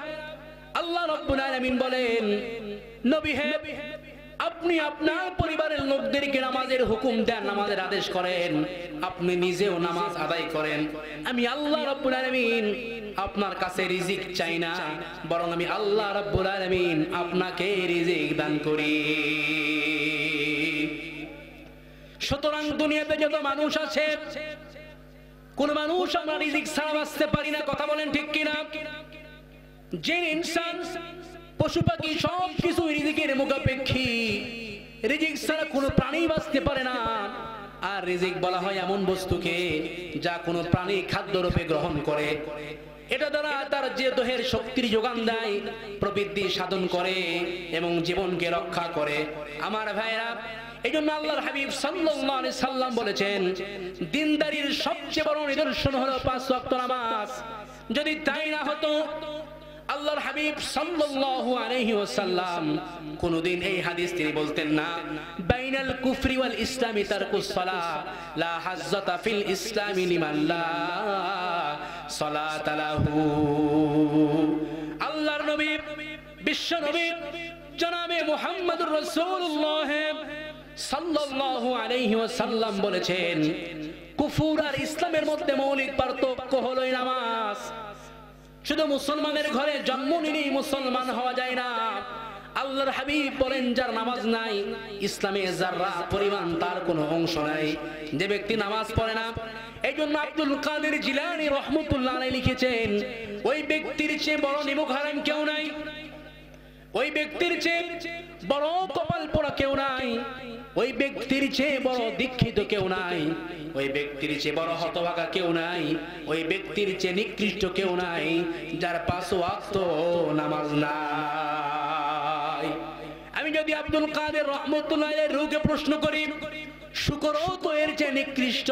আল্লাহ রাব্বুল আলামিন বলেন, নবী হে, আপনি আপনার পরিবারের লোকদেরকে নামাজের হুকুম দেন, নামাজের আদেশ করেন, আপনি নিজেও নামাজ আদায় করেন। আমি আল্লাহ রাব্বুল আলামিন আপনার কাছে রিজিক চাই না, বরং আমি আল্লাহ রাব্বুল আলামিন আপনাকে রিজিক দান করি। সুতরাং দুনিয়াতে যত মানুষ আছে, কোন মানুষ আমরা রিজিক ছাড়া বাঁচতে পারি না, কথা বলেন ঠিক কিনা? যে ইনসান, পশু পাখি সব কিছু রিজিকের মুখাপেক্ষী, রিজিক ছাড়া কোনো প্রাণী বাঁচতে পারে না। আর রিজিক বলা হয় এমন বস্তুকে যা কোনো প্রাণী খাদ্যরূপে গ্রহণ করে, এটা দ্বারা তার যে দেহের শক্তির যোগান দেয়, প্রবৃদ্ধি সাধন করে এবং জীবনকে রক্ষা করে। আমার ভাইরা, এইজন্য আল্লাহর হাবিব সাল্লাল্লাহু আলাইহি সাল্লাম বলেছেন দিনদারির সবচেয়ে বড় নিদর্শন হলো 5 ওয়াক্ত নামাজ। যদি তাই না হতো আল্লাহর হাবিব সাল্লাল্লাহু আলাইহি ওয়াসাল্লাম কোনদিন এই হাদিস তিনি বলতেন না বাইনাল কুফরি ওয়াল ইসলামি তারকুস সালাহ লা হাজ্জাতা ফিল ইসলামি লিমান লা সালাতা লাহু। আল্লাহর নবী বিশ্ব নবী জনাবে মুহাম্মদুর রাসূলুল্লাহ সাল্লাল্লাহু আলাইহি ওয়াসাল্লাম বলেছেন কুফর আর ইসলামের মধ্যে মৌলিক পার্থক্য হলো নামাজ। শুধু মুসলমানের ঘরে জন্ম নিলেই মুসলমান হওয়া যায় না। আল্লাহর হাবিব বলেন যার নামাজ নাই ইসলামে যাররা পরিমাণ তার কোনো অংশ নাই। যে ব্যক্তি নামাজ পড়ে না, এই জন্য আব্দুল কাদের জিলানী রহমতুল্লাহ আলাইহি লিখেছেন ওই ব্যক্তির চেয়ে বড় নিমুখ হারাম কেউ নাই, ওই ব্যক্তির চেয়ে বড় কপাল পোড়া কেউ নাই, ওই ব্যক্তির চেয়ে বড় দীক্ষিত কেউ নাই, ওই ব্যক্তির চেয়ে বড় হতভাগা কেউ নাই, ওই ব্যক্তির চেয়ে নিকৃষ্ট কেউ নাই যার 5 ওয়াক্ত নামাজ নাই। আমি যদি আব্দুল কাদের রহমতুল্লাহ আলাইহির রূহকে প্রশ্ন করি শুকরও তো এর চেয়ে নিকৃষ্ট,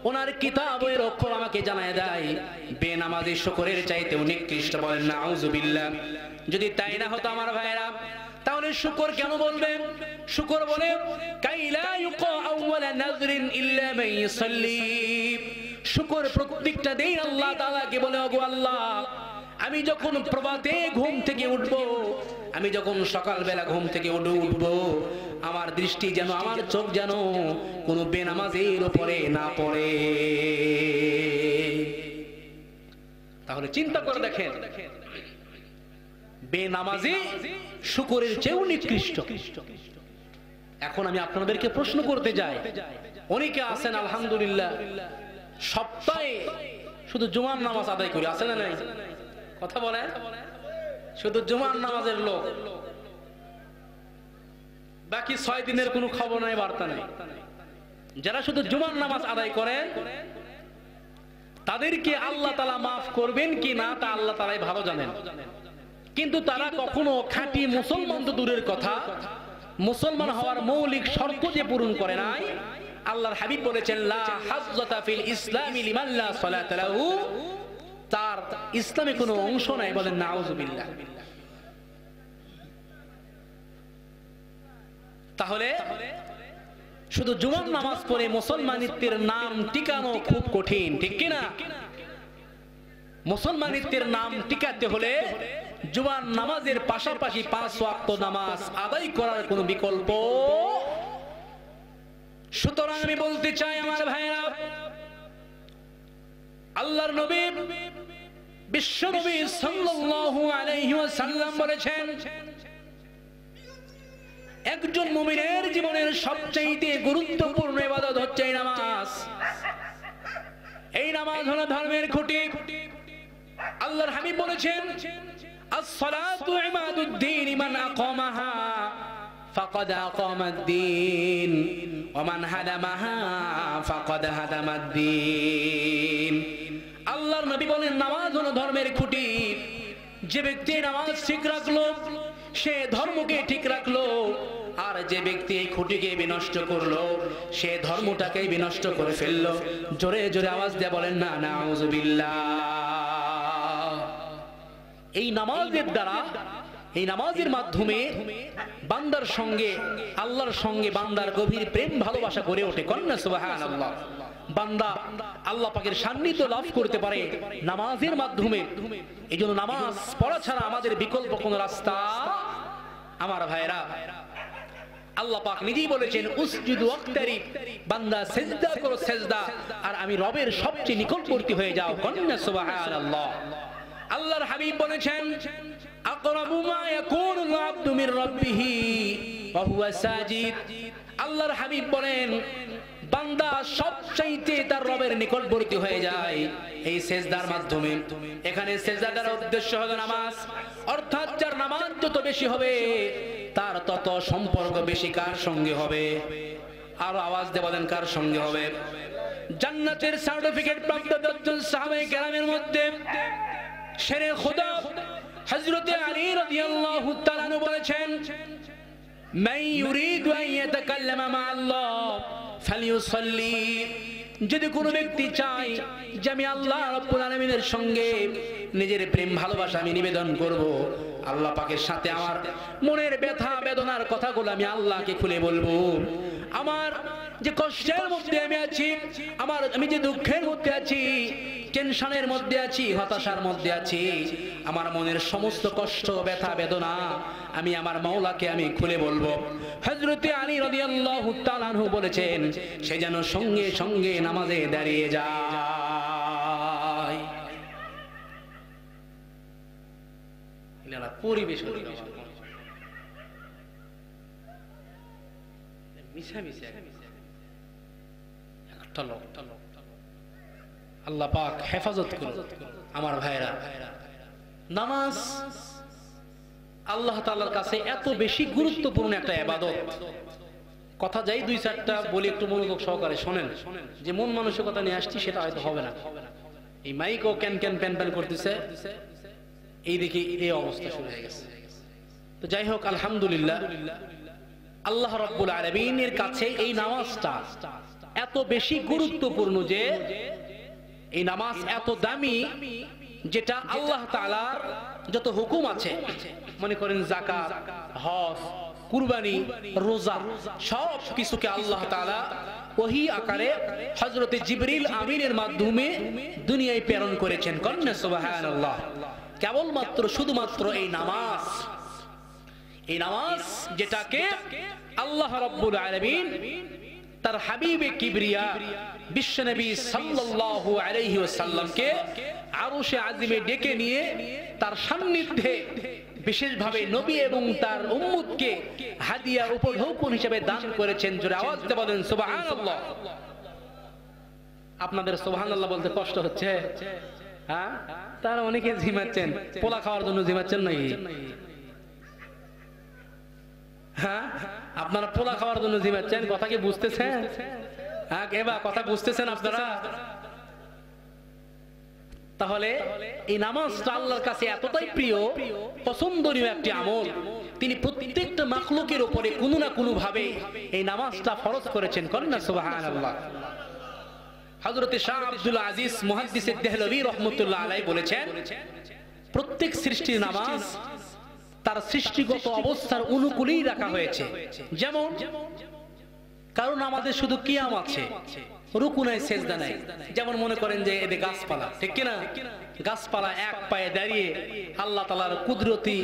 ওনার কিতাবের অক্ষর আমাকে জানায় দেয় বেনামাজি শুকরের চাইতেও নিকৃষ্ট। বলেন নাউজুবিল্লাহ। যদি তাই না হতো আমার ভাইরা তাহলে শুকর কেন বলবেন? শুকর বলে কাইলা ইউকা আউয়ালা নাযরিন ইল্লা মান ইউসাল্লি। শুকর প্রত্যেকটা দিন আল্লাহ তাআলাকে বলে ওগো আল্লাহ আমি যখন প্রভাতে ঘুম থেকে উঠব, আমি যখন সকালবেলা ঘুম থেকে উঠব আমার দৃষ্টি যেন আমার চোখ যেন কোনো বেনামাজির উপরে না পড়ে। তাহলে চিন্তা করে দেখেন বেনামাজি শুকরের চেয়েও নিকৃষ্ট। এখন আমি আপনাদেরকে প্রশ্ন করতে যাই, অনেকে আছেন আলহামদুলিল্লাহ সপ্তাহে শুধু জুমার নামাজ আদায় করি, আছে না নাই? কথা বলেন, শুধু জুমার নামাজের লোক, বাকি 6 দিনের কোনো খবর নাই, বার্তা নাই। যারা শুধু জুমার নামাজ আদায় করেন তাদেরকে আল্লাহ তাআলা মাফ করবেন কি না তা আল্লাহ তাআলাই ভালো জানেন। কিন্তু তারা কখনো খাঁটি মুসলমান তো দূরের কথা, মুসলমান হওয়ার মৌলিক শর্ত যে পূরণ করে নাই। আল্লাহর হাবিব বলেছেন লা হাজ্জাতা ফিল ইসলামি লিমান লা সালাতা লাহু, তার ইসলামে কোনো অংশ নাই। বলেন নাউজুবিল্লাহ। তাহলে শুধু জুমার নামাজ পড়ে মুসলমানিত্বের নাম টিকানো খুব কঠিন, ঠিক কি না? মুসলমানিত্বের নাম টিকাতে হলে জুমার নামাজের পাশাপাশি 5 ওয়াক্ত নামাজ আদায় করার কোনো বিকল্প। সুতরাং আমি বলতে চাই আমার ভাইরা আল্লাহর নবী বিশ্ব নবী সাল্লাল্লাহু আলাইহি ওয়াসাল্লাম বলেছেন একজন মুমিনের জীবনের সবচেয়ে গুরুত্বপূর্ণ ইবাদত হচ্ছে নামাজ। এই নামাজ হলো ধর্মের খুঁটি। আল্লাহর হাবিব বলেছেন as-salatu imaduddin man aqamaha faqad aqama ad-din wa man hadamaha faqad hadama ad-din। আল্লাহর নবী বলেন নামাজ হলো ধর্মের খুঁটি। যে ব্যক্তি নামাজ ঠিক রাখলো সে ধর্মকে ঠিক রাখলো, আর যে ব্যক্তি এই খুঁটিকে বিনষ্ট করলো সে ধর্মটাকে বিনষ্ট করে ফেললো। জোরে জোরে আওয়াজ দিয়ে বলেন না নাউজুবিল্লাহ। এই নামাজের দ্বারা, এই নামাজের মাধ্যমে বান্দার সঙ্গে আল্লাহর সঙ্গে বান্দার গভীর প্রেম ভালোবাসা গড়ে ওঠে। কন্যা সুবহানাল্লাহ। বান্দা আল্লাহ পাকের সান্নিধ্য লাভ করতে পারে নামাজের মাধ্যমে। এই জন্য নামাজ পড়া ছাড়া আমাদের বিকল্প কোনো রাস্তা আমার ভাইরা। আল্লাহ পাক নিজেই বলেছেন উসজুদু ওয়াক্তারিব, বান্দা সিজদা করো সিজদা আর আমি রবের সবচেয়ে নিকটবর্তী হয়ে যাও। কন্যা সুবহানাল্লাহ। আল্লাহর হাবিব বলেছেন আকরাবু মা ইয়াকুনুল আবদু মির রাব্বিহি ওয়া হুয়া সাজিদ। আল্লাহর হাবিব বলেন বান্দা সবচাইতে তার রবের নিকটবর্তী হয়ে যায় এই সিজদার মাধ্যমে। এখানে সিজদার উদ্দেশ্য হলো নামাজ, অর্থাৎ যার নামাজ যত বেশি হবে তার তত সম্পর্ক বেশি কার সঙ্গে হবে? আর আওয়াজ দিয়ে বলেন কার সঙ্গে হবে? জান্নাতের সার্টিফিকেট প্রাপ্ত 10 জন সাহাবায়ে কেরামের মধ্যে শেরে খোদা হযরতে আলী রাদিয়াল্লাহু তাআলা বলেছেন মান ইউরিদু আন ইয়াতাকাল্লামা মা আল্লাহ ফালিয়ুসাল্লি, যদি কোনো ব্যক্তি চায় যে আমি আল্লাহ রাব্বুল আলামিনের সঙ্গে নিজের প্রেম ভালোবাসা আমি নিবেদন করব, আল্লাহ পাকের সাথে আমার মনের ব্যথা বেদনার কথাগুলো আমি আল্লাহকে খুলে বলবো, আমার যে কষ্টের মধ্যে আমি আছি, আমি যে দুঃখের মধ্যে আছি, টেনশনের মধ্যে আছি, হতাশার মধ্যে আছি, আমার মনের সমস্ত কষ্ট ব্যথা বেদনা আমি আমার মাওলাকে আমি খুলে বলবো। হযরতে আলী রাদিয়াল্লাহু তাআলা আনহু বলেছেন, সে যেন সঙ্গে সঙ্গে নামাজে দাঁড়িয়ে যায়। এনারা পরিবেশ মিশা মিশা একটা লোক, আল্লাহ পাক হেফাজত করুন। আমার ভাইরা, নামাজ আল্লাহ তাআলার কাছে এত বেশি গুরুত্বপূর্ণ একটা ইবাদত। কথা যাই দুই চারটা বলি, একটু মনোযোগ সহকারে শোনেন, যে মন মানসিকতা নিয়ে আসছি সেটা হয়তো হবে না। এই মাইকও ক্যান ক্যান প্যান প্যান করতেছে, এই দেখি এই অবস্থা শুরু হয়ে গেছে। তো যাই হোক, আলহামদুলিল্লাহ, আল্লাহ রাব্বুল আলামিনের কাছে এই নামাজটা এত বেশি গুরুত্বপূর্ণ যে এই নামাজ এত দামি, যেটা আল্লাহ তাআলার যত হুকুম আছে, মনে করেন যাকাত, হজ, কুরবানি, রোজা, সব কিছুকে আল্লাহ তাআলা ওহী আকারে হযরতে জিবরিল আমিনের মাধ্যমে দুনিয়ায় প্রেরণ করেছেন। কন্যা সুবহানাল্লাহ। কেবলমাত্র শুধুমাত্র এই নামাজ যেটাকে আল্লাহ রাব্বুল আলামিন তার হাবিবে কিবরিয়া বিশ্বনবী সাল্লাল্লাহু আলাইহি ওয়াসাল্লামকে আরশে আজিমে ডেকে নিয়ে তার সান্নিধ্যে বিশেষভাবে নবী এবং তার উম্মতকে হাদিয়া উপঢৌকন হিসেবে দান করেছেন। জোরে আওয়াজ দিয়ে বলেন সুবহানাল্লাহ। আপনাদের সুবহানাল্লাহ বলতে কষ্ট হচ্ছে? হ্যাঁ, তারা অনেকে ঝিমাচ্ছেন, পোলা খাওয়ার জন্য ঝিমাচ্ছেন নাকি? হ্যাঁ, আপনারা পোলা খাওয়ার জন্য ঝিমাচ্ছেন, কথা কি বুঝতেছেন? হ্যাঁ, এবার কথা বুঝতেছেন আপনারা? তাহলে এই নামাজটা আল্লাহর কাছে এতটাই প্রিয়, পছন্দনীয় একটি আমল, তিনি প্রত্যেকটা মাখলুকের উপরে কোনো না কোনো ভাবে এই নামাজটা ফরজ করেছেন। কন্যা সুবহানাল্লাহ। হযরতে শাহ আব্দুল আজিজ মুহাদ্দিস দেহলভী রাহমাতুল্লাহ আলাইহি বলেছেন, প্রত্যেক সৃষ্টির নামাজ তার সৃষ্টিগত অবস্থার অনুকূলেই রাখা হয়েছে। যেমন কারণ আমাদের শুধু কিয়াম আছে, রুকু নাই, সেজদা নাই। যেমন মনে করেন যে এদের গাছপালা, ঠিক কিনা? গাছপালা এক পায়ে দাঁড়িয়ে আল্লাহ তাআলার কুদরতি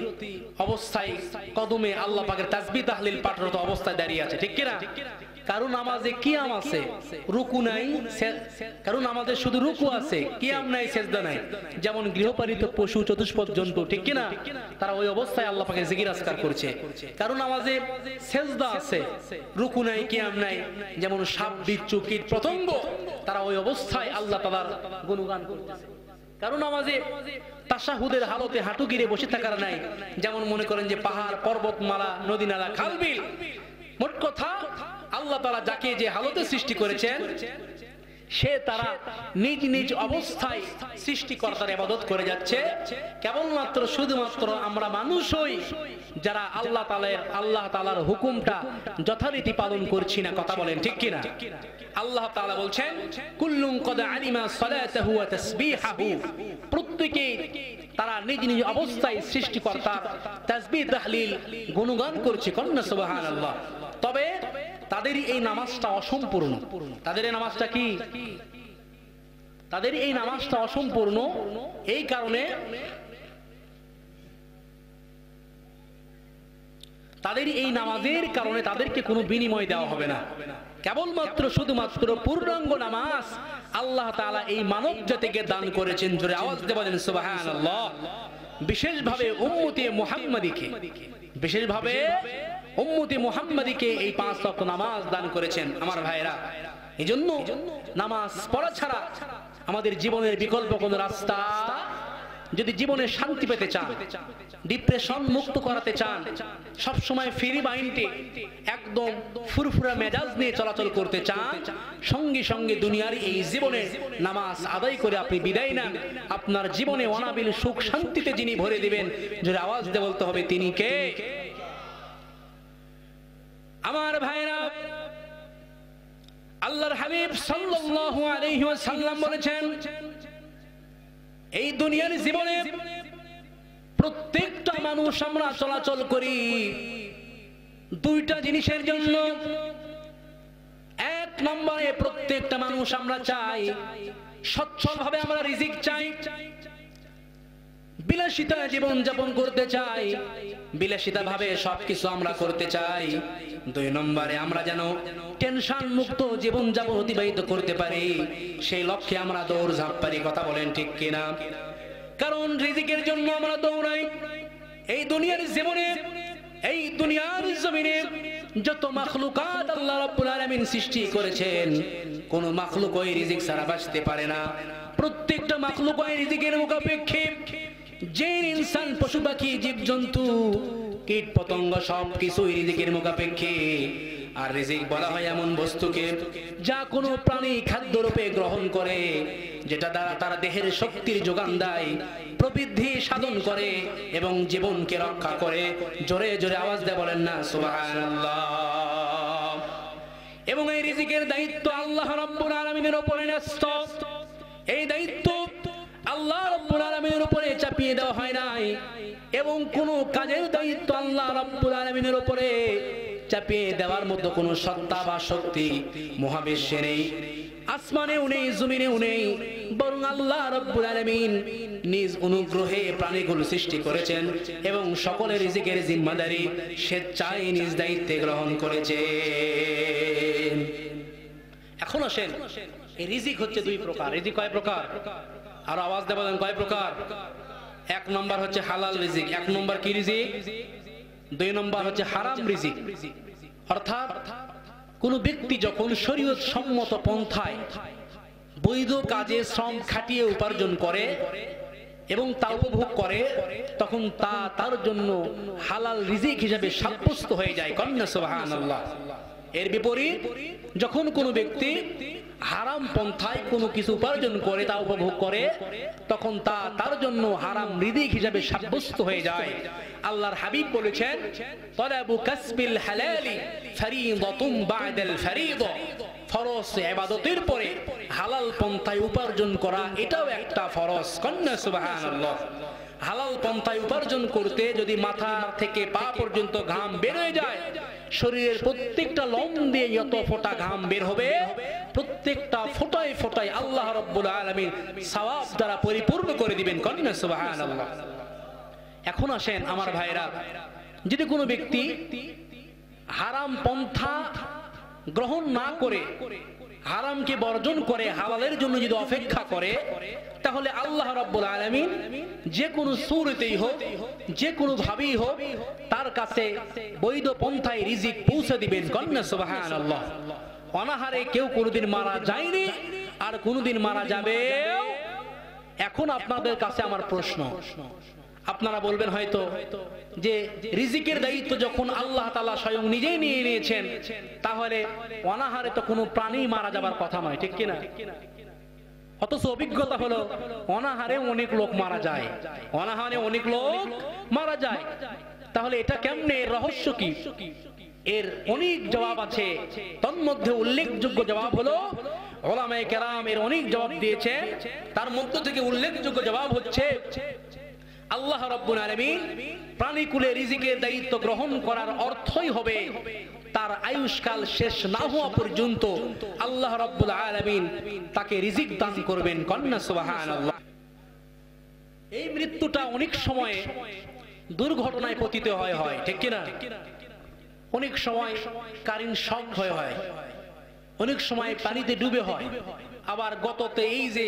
অবস্থায় কদমে আল্লাহ পাকের তাসবিহ তাহলিল পাঠরত অবস্থায় দাঁড়িয়ে আছে, ঠিক কিনা? কারণ নামাজে কিয়াম আছে, রুকু নাই, কারণ আমাদের শুধু রুকু আছে, কিয়াম নাই, সেজদা নাই। যেমন গৃহপালিত পশু, চতুষ্পদ জন্তু, ঠিক কিনা? তারা ওই অবস্থায় আল্লাহ পাকের জিকির আজকার করছে। কারণ আমাদের সেজদা আছে, রুকু নাই, কিয়াম নাই। যেমন সাপ, বিচ্ছু, কীট, পতঙ্গ, তারা ওই অবস্থায় আল্লাহ তাআলার গুণগান করতেছে। কারণ আমাদের তাশাহুদের হালতে হাঁটু গিরে বসে থাকার নাই। যেমন মনে করেন যে পাহাড়, পর্বতমালা, নদী নালা, খালবিল, মোট কথা আল্লাহ তাআলা যাকে যে হালতে সৃষ্টি করেছেন, সে তারা নিজ নিজ অবস্থায় সৃষ্টিকর্তার ইবাদত করে যাচ্ছে। কেবলমাত্র শুধুমাত্র আমরা মানুষই যারা আল্লাহ তাআলার হুকুমটা যথারীতি পালন করছি না। কথা বলেন ঠিক কিনা? আল্লাহ তাআলা বলছেন, কুল্লুন কদ আলিমা সালাতাহু ওয়া তাসবিহাহু, প্রত্যেকে তারা নিজ নিজ অবস্থায় সৃষ্টিকর্তার তাসবিহ তাহলিল গুণগান করছে। কন্যা সুবহানাল্লাহ। তবে তাদের এই নামাজটা অসম্পূর্ণ। তাদের এই নামাজটা কি? তাদের এই নামাজটা অসম্পূর্ণ এই কারণে তাদের এই নামাজের কারণে তাদেরকে কোনো বিনিময় দেওয়া হবে না। কেবলমাত্র শুধুমাত্র পূর্ণাঙ্গ নামাজ আল্লাহ তাআলা এই মানব জাতিকে দান করেছেন। জোরে আওয়াজ দিয়ে বলেন সুবহানাল্লাহ। বিশেষভাবে উম্মতে মুহাম্মাদীকে এই 5 ওয়াক্ত নামাজ দান করেছেন। আমার ভাইরা, এজন্য নামাজ পড়া ছাড়া আমাদের জীবনের বিকল্প কোনো রাস্তা, যদি জীবনে শান্তি পেতে চান, ডিপ্রেশন মুক্ত করাতে চান, সব সময় ফ্রি মাইন্ডে একদম ফুরফুরা মেজাজ নিয়ে চলাচল করতে চান, সঙ্গে সঙ্গে দুনিয়ার এই জীবনে নামাজ আদায় করে আপনি বিদায় নেন, আপনার জীবনে অনাবিল সুখ শান্তিতে যিনি ভরে দিবেন, জোরে আওয়াজ দিয়ে বলতে হবে তিনি কে? আমার ভাইরা, আল্লাহর হাবিব সাল্লাল্লাহু আলাইহি ওয়াসাল্লাম বলেছেন, এই দুনিয়ার জীবনে প্রত্যেকটা মানুষ আমরা চলাচল করি দুইটা জিনিসের জন্য। এক নম্বরে প্রত্যেকটা মানুষ আমরা চাই সচ্ছলভাবে আমরা রিজিক চাই, বিলাসিতা জীবন যাপন করতে চাই, বিলাসিতা ভাবে সবকিছু আমরা করতে চাই। দুই নম্বরে আমরা যেন টেনশন মুক্ত জীবন যাপন অতিবাহিত করতে পারি, সেই লক্ষ্যে আমরা দৌড়ঝাঁপ পারি। কথা বলেন ঠিক কিনা? কারণ রিজিকের জন্য আমরা দৌড়াই। এই দুনিয়ার জীবনে, এই দুনিয়ার জমিনে যত মাখলুকাত আল্লাহ রাব্বুল আলামিন সৃষ্টি করেছেন, কোন মাখলুক ওই রিজিক ছাড়া বাঁচতে পারে না। প্রত্যেকটা মাখলুক ওই রিজিকের মুখাপেক্ষী। জিন, ইনসান, পশু পাখি, জীবজন্তু, কীট পতঙ্গ সবকিছু রিজিকের মুখাপেক্ষী। আর রিজিক বলা হয় এমন বস্তুকে যা কোনো প্রাণী খাদ্যরূপে গ্রহণ করে, যেটা দ্বারা তার দেহের শক্তির যোগান দেয়, প্রবৃদ্ধি সাধন করে এবং জীবনকে রক্ষা করে। জোরে জোরে আওয়াজ দিয়ে বলেন না সুবহানাল্লাহ। এবং এই রিজিকের দায়িত্ব আল্লাহ রাব্বুল আলামিনের উপরে ন্যস্ত। এই দায়িত্ব আল্লাহ রাব্বুল আলামিনের উপরে চাপিয়ে দেওয়া হয় নাই, এবং কোন কাজের দায়িত্ব আল্লাহ রাব্বুল আলামিনের উপরে চাপিয়ে দেওয়ার মতো কোন সত্তা বা শক্তি মহাবিশ্বে নেই, আসমানেও নেই, জমিনেও নেই। বরং আল্লাহ রাব্বুল আলামিন নিজ অনুগ্রহে প্রাণীগুলো সৃষ্টি করেছেন এবং সকলের রিজিকের জিম্মাদারি স্বেচ্ছায় নিজ দায়িত্বে গ্রহণ করেছেন। এখন আসেন, এই রিজিক হচ্ছে দুই প্রকার। রিজিক কয় প্রকার? আর আওয়াজ দিয়ে বলেন কয় প্রকার? এক নম্বর হচ্ছে হালাল রিজিক। এক নম্বর কি রিজিক? দুই নম্বর হচ্ছে হারাম রিজিক। অর্থাৎ কোন ব্যক্তি যখন শরীয়ত সম্মত পন্থায় বৈধ কাজে শ্রম খাটিয়ে উপার্জন করে এবং তা উপভোগ করে, তখন তা তার জন্য হালাল রিজিক হিসেবে সাব্যস্ত হয়ে যায়। কন্যা সুবহানাল্লাহ। এর বিপরীত যখন কোনো ব্যক্তি হারাম পন্থায় কোনো কিছু উপার্জন করে, তা উপভোগ করে, তখন তা তার জন্য হারাম রিজিক হিসেবে সাব্যস্ত হয়ে যায়। আল্লাহর হাবিব বলেছেন, তলাবু কাসবিল হালালি ফরিদাতুন বা'দাল ফরিদা। ফরজ ইবাদতের পরে হালাল পন্থায় উপার্জন করা এটাও একটা ফরজ। কন্যা সুবহানাল্লাহ। হালাল পন্থায় উপার্জন করতে যদি মাথা থেকে পা পর্যন্ত ঘাম বের হয়ে যায়, শরীরের প্রত্যেকটা লোম দিয়ে যত ফোঁটা ঘাম বের হবে, প্রত্যেকটা ফোঁটায় ফোঁটায় আল্লাহ রাব্বুল আলামিন সওয়াব দ্বারা পরিপূর্ণ করে দিবেন। কন্যা সুবহানাল্লাহ। এখন আসেন আমার ভাইরা, যদি কোনো ব্যক্তি হারাম পন্থা গ্রহণ না করে, হারামকে বর্জন করে, হালালের জন্য যদি অপেক্ষা করে, তাহলে আল্লাহ রাব্বুল আলামিন যে কোনো সূরতেই হোক, যে কোনো ভাবেই হোক, তার কাছে বৈধ পন্থায় রিজিক পৌঁছে দিবেন। কন্যা সুবহানাল্লাহ। অনাহারে কেউ কোনোদিন মারা যায়নি, আর কোনোদিন মারা যাবে। এখন আপনাদের কাছে আমার প্রশ্ন, আপনারা বলবেন হয়তো যে রিজিকের দায়িত্ব যখন আল্লাহ তাআলা স্বয়ং নিজেই নিয়ে নিয়েছেন, তাহলে অনাহারে তো কোনো প্রাণী মারা যাবার কথা নয়, ঠিক কিনা? অথচ অভিজ্ঞতা হলো অনাহারে অনেক লোক মারা যায়, অনাহারে অনেক লোক মারা যায়। তাহলে এটা কেমনে? রহস্য কি? এর অনেক জবাব আছে। তন্মধ্যে উল্লেখযোগ্য জবাব হলো, উলামায়ে কেরাম এর অনেক জবাব দিয়েছে। তার মধ্য থেকে উল্লেখযোগ্য জবাব হচ্ছে, আল্লাহ রাব্বুল আলামিন প্রাণীকুলে রিজিকের দায়িত্ব গ্রহণ করার অর্থই হবে তার আয়ুষ্কাল শেষ না হওয়া পর্যন্ত আল্লাহ রাব্বুল আলামিন তাকে রিজিক দান করবেন। কন্যা সুবহানাল্লাহ। এই মৃত্যুটা অনেক সময় দুর্ঘটনায় পতিত হয়, ঠিক কিনা? অনেক সময় কারেন্ট শক হয়, অনেক সময় পানিতে ডুবে হয়। আবার গততে এই যে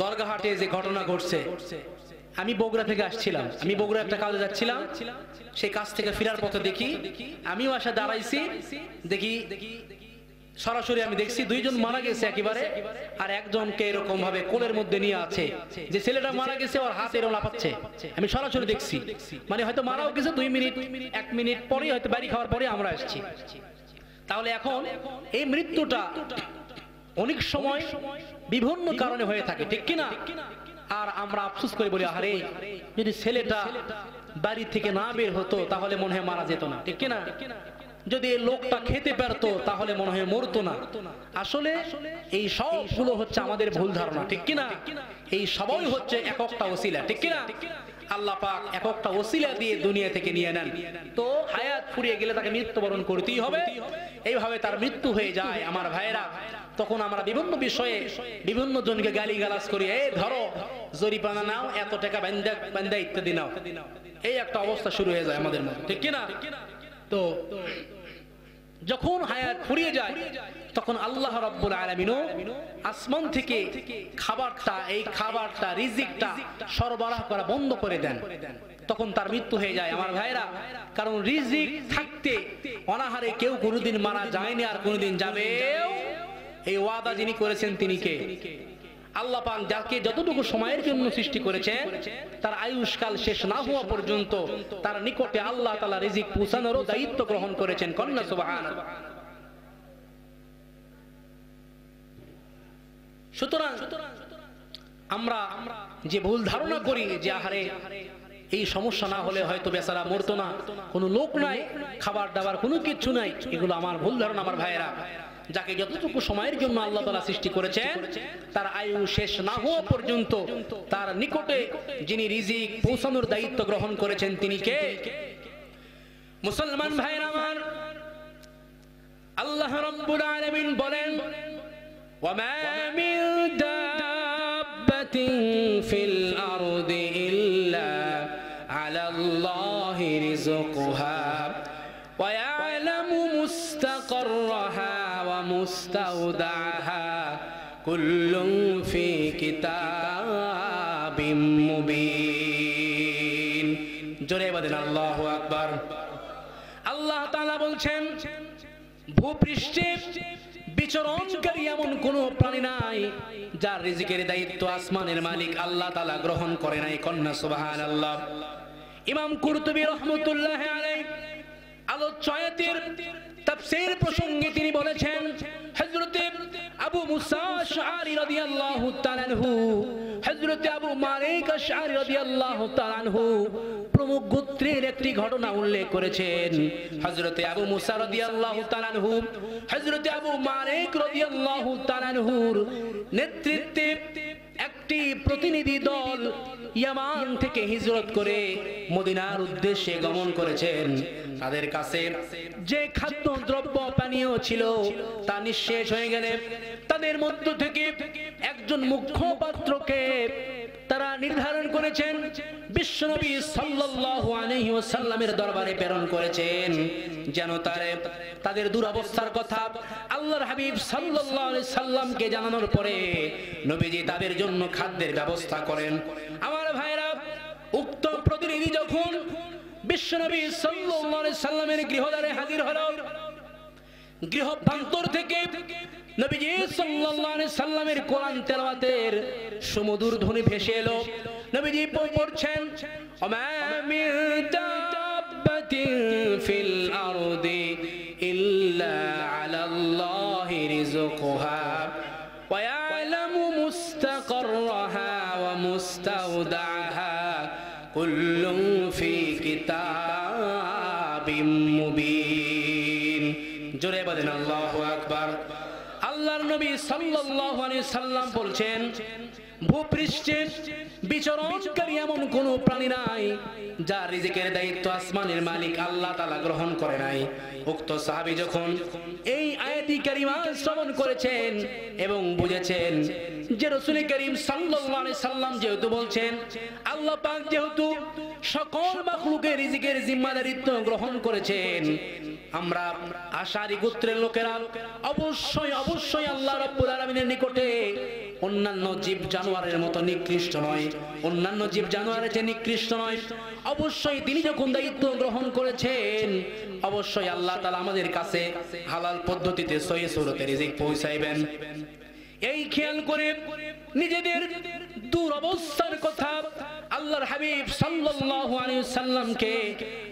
দরগাহাটে যে ঘটনা ঘটছে, আমি বগুড়া থেকে আসছিলাম, আমি বগুড়া একটা কাজে যাচ্ছিলাম, সেই কাজ থেকে ফেরার পথে দেখি, আমিও আসা দাঁড়াইছি, দেখি সরাসরি আমি দেখছি দুইজন মারা গেছে একেবারে, আর একজনকে এরকম ভাবে কোলের মধ্যে নিয়ে আছে। যে ছেলেটা মারা গেছে ওর হাত এরকম লাফাচ্ছে, আমি সরাসরি দেখছি। মানে হয়তো মারাও গেছে 2 মিনিট 1 মিনিট পরেই, হয়তো বাড়ি খাওয়ার পরে আমরা আসছি। তাহলে এখন এই মৃত্যুটা অনেক সময় বিভিন্ন কারণে হয়ে থাকে, ঠিক কিনা? আর আমরা আফসোস করে বলি, আরে যদি ছেলেটা বাড়ি থেকে না বের হতো তাহলে মনে হয় মারা যেত না, ঠিক কিনা? যদি এই লোকটা খেতে পারতো তাহলে মনে হয় মরতো না। আসলে এই সবগুলো হচ্ছে আমাদের ভুল ধারণা, ঠিক কিনা? এই সবই হচ্ছে এক একটা ওসিলা, ঠিক কিনা? আল্লাহ পাক এক একটা ওসিলা দিয়ে দুনিয়া থেকে নিয়ে নেন। তো হায়াত ফুরিয়ে গেলে তাকে মৃত্যুবরণ করতেই হবে। এইভাবে তার মৃত্যু হয়ে যায় আমার ভাইরা। তখন আমরা বিভিন্ন বিষয়ে বিভিন্ন জনকে গালিগালাজ করি, এই ধরো জরিমানা নাও, এত টাকা বান্দা ইত্যাদি নাও। এই একটা অবস্থা শুরু হয়ে যায় আমাদের মধ্যে, ঠিক কিনা? তো যখন হায়াত ফুরিয়ে যায় তখন আল্লাহ রাব্বুল আলামিনও আসমান থেকে খাবারটা রিজিকটা সরবরাহ করা বন্ধ করে দেন। তখন তার মৃত্যু হয়ে যায় আমার ভাইরা। কারণ রিজিক থাকতে অনাহারে কেউ কোনোদিন মারা যায়নি, আর কোনোদিন যাবেও। এই ওয়াদা যিনি করেছেন তিনি কে? আল্লাহ পাক যাকে যতটুকু সময়ের জন্য সৃষ্টি করেছেন তার আয়ুষ্কাল শেষ না হওয়া পর্যন্ত তার নিকটে আল্লাহ তাআলা রিজিক পৌঁছানোরও দায়িত্ব গ্রহণ করেছেন। কন্যা সুবহানাল্লাহ। সুতরাং আমরা যে ভুল ধারণা করি যে আহারে এই সমস্যা না হলে হয়তো বেচারা মরতো না, কোনো লোক নাই, খাবার দাবার কোনো কিছু নাই, এগুলো আমার ভুল ধারণা আমার ভাইয়েরা। যাকে যতটুকু সময়ের জন্য আল্লাহ তাআলা সৃষ্টি করেছেন তার আয়ু শেষ না হওয়া পর্যন্ত তার নিকটে যিনি রিজিক পৌঁছানোর দায়িত্ব গ্রহণ করেছেন তিনি কে? মুসলমান ভাইরা আমার, আল্লাহ রাব্বুল আলামিন বলেন, ওয়ামা মিন দাব্বাতিন ফিল আরদি ইল্লা আলাল্লাহি রিজকুহা ওয়া ইয়ালামু মুস্তাকাররাহা ওয়া মুস্তাওদাহা কুল্লুন ফি কিতাবিম মুবিন। জোরে বলেন আল্লাহু আকবার। আল্লাহ তাআলা বলছেন, ভূপৃষ্ঠে বিচরণকারী এমন কোন প্রাণী নাই যার রিজিকের দায়িত্ব আসমানের মালিক আল্লাহ তাআলা গ্রহণ করে নাই। কন্যা সুবহানাল্লাহ। ইমাম কুরতুবী রাহমাতুল্লাহি আলাইহি আলোচ্য আয়াতের তাফসীর প্রসঙ্গে তিনি বলেছেন, হযরত আবু মুসা আশআরী রাদিয়াল্লাহু তাআলা আনহু, হযরত আবু মালিক আশআরী রাদিয়াল্লাহু তাআলা আনহু প্রমুখ গোত্রের একটি ঘটনা উল্লেখ করেছেন। হযরত আবু মুসা রাদিয়াল্লাহু তাআলা আনহু হযরত আবু মালিক রাদিয়াল্লাহু তাআলা আনহুর নেতৃত্বে একটি প্রতিনিধি দল ইয়ামান থেকে হিজরত করে মদিনার উদ্দেশ্যে গমন করেছেন। তাদের কাছে যে খাদ্য দ্রব্য পানীয় ছিল তা নিঃশেষ হয়ে গেলে তাদের মধ্য থেকে একজন মুখপাত্রকে তারা নির্ধারণ করেছেন, বিশ্বনবী সাল্লাল্লাহু আলাইহি ওয়াসাল্লামের দরবারে প্রেরণ করেছেন, যেন তাদের দুরবস্থার কথা আল্লাহর হাবিব সাল্লাল্লাহু আলাইহি সাল্লামকে জানানোর পরে নবীজি তাদের জন্য খাদ্যের ব্যবস্থা করেন। আমার ভাইরা, উক্ত প্রতিনিধি যখন বিশ্বনবী সাল্লাল্লাহু আলাইহি সাল্লামের গৃহদ্বারে হাজির হলো, গৃহ প্রান্তর থেকে নবীজি সাল্লাল্লাহু আলাইহি সাল্লামের কোরআন তেলাওয়াতের সুমধুর ধ্বনি ভেসে এলো। নবীজি পড়ছেন, ওমা মিন দাব্বাতিন ফিল আরদি ইল্লা আলাল্লাহি রিজকুহা ওয়া ইয়ালামু মুস্তাকাররাহা ওয়া মুস্তাওদাহা কুল্লুন ফি কিতাবিম মুবিন। জোরে বলেন আল্লাহু আকবার। আল্লাহর নবী সাল্লাল্লাহু আলাইহি সাল্লাম বলছেন, ভূপৃষ্ঠে বিচরণকারী এমন কোন প্রাণী নাই যার রিজিকের দায়িত্ব আসমানের মালিক আল্লাহ তাআলা গ্রহণ করে নাই। উক্ত সাহাবী যখন এই আয়াতি কারিমা শ্রবণ করেছেন এবং বুঝেছেন যে রাসূল করিম সাল্লাল্লাহু আলাইহি সাল্লাম যেহেতু বলছেন, আল্লাহ পাক যেহেতু সকল মাখলুকের রিজিকের জিম্মাদারিত্ব গ্রহণ করেছেন, আমরা আশারি গোত্রের লোকেরা অবশ্যই আল্লাহ রাব্বুল আলামিনের নিকটে অন্যান্য জীব জানোয়ারের মতো নিকৃষ্ট নয়, অন্যান্য জীব জানোয়ারের চেয়ে নিকৃষ্ট নয়। অবশ্যই তিনি যখন দায়িত্ব গ্রহণ করেছেন, অবশ্যই আল্লাহ তাআলা আমাদের কাছে হালাল পদ্ধতিতে সহি সুরতে রিজিক পৌঁছাইবেন। এই খেয়াল করে নিজেদের দুরবস্থার কথা আল্লাহর হাবিব সাল্লাল্লাহু আলাইহি সাল্লামকে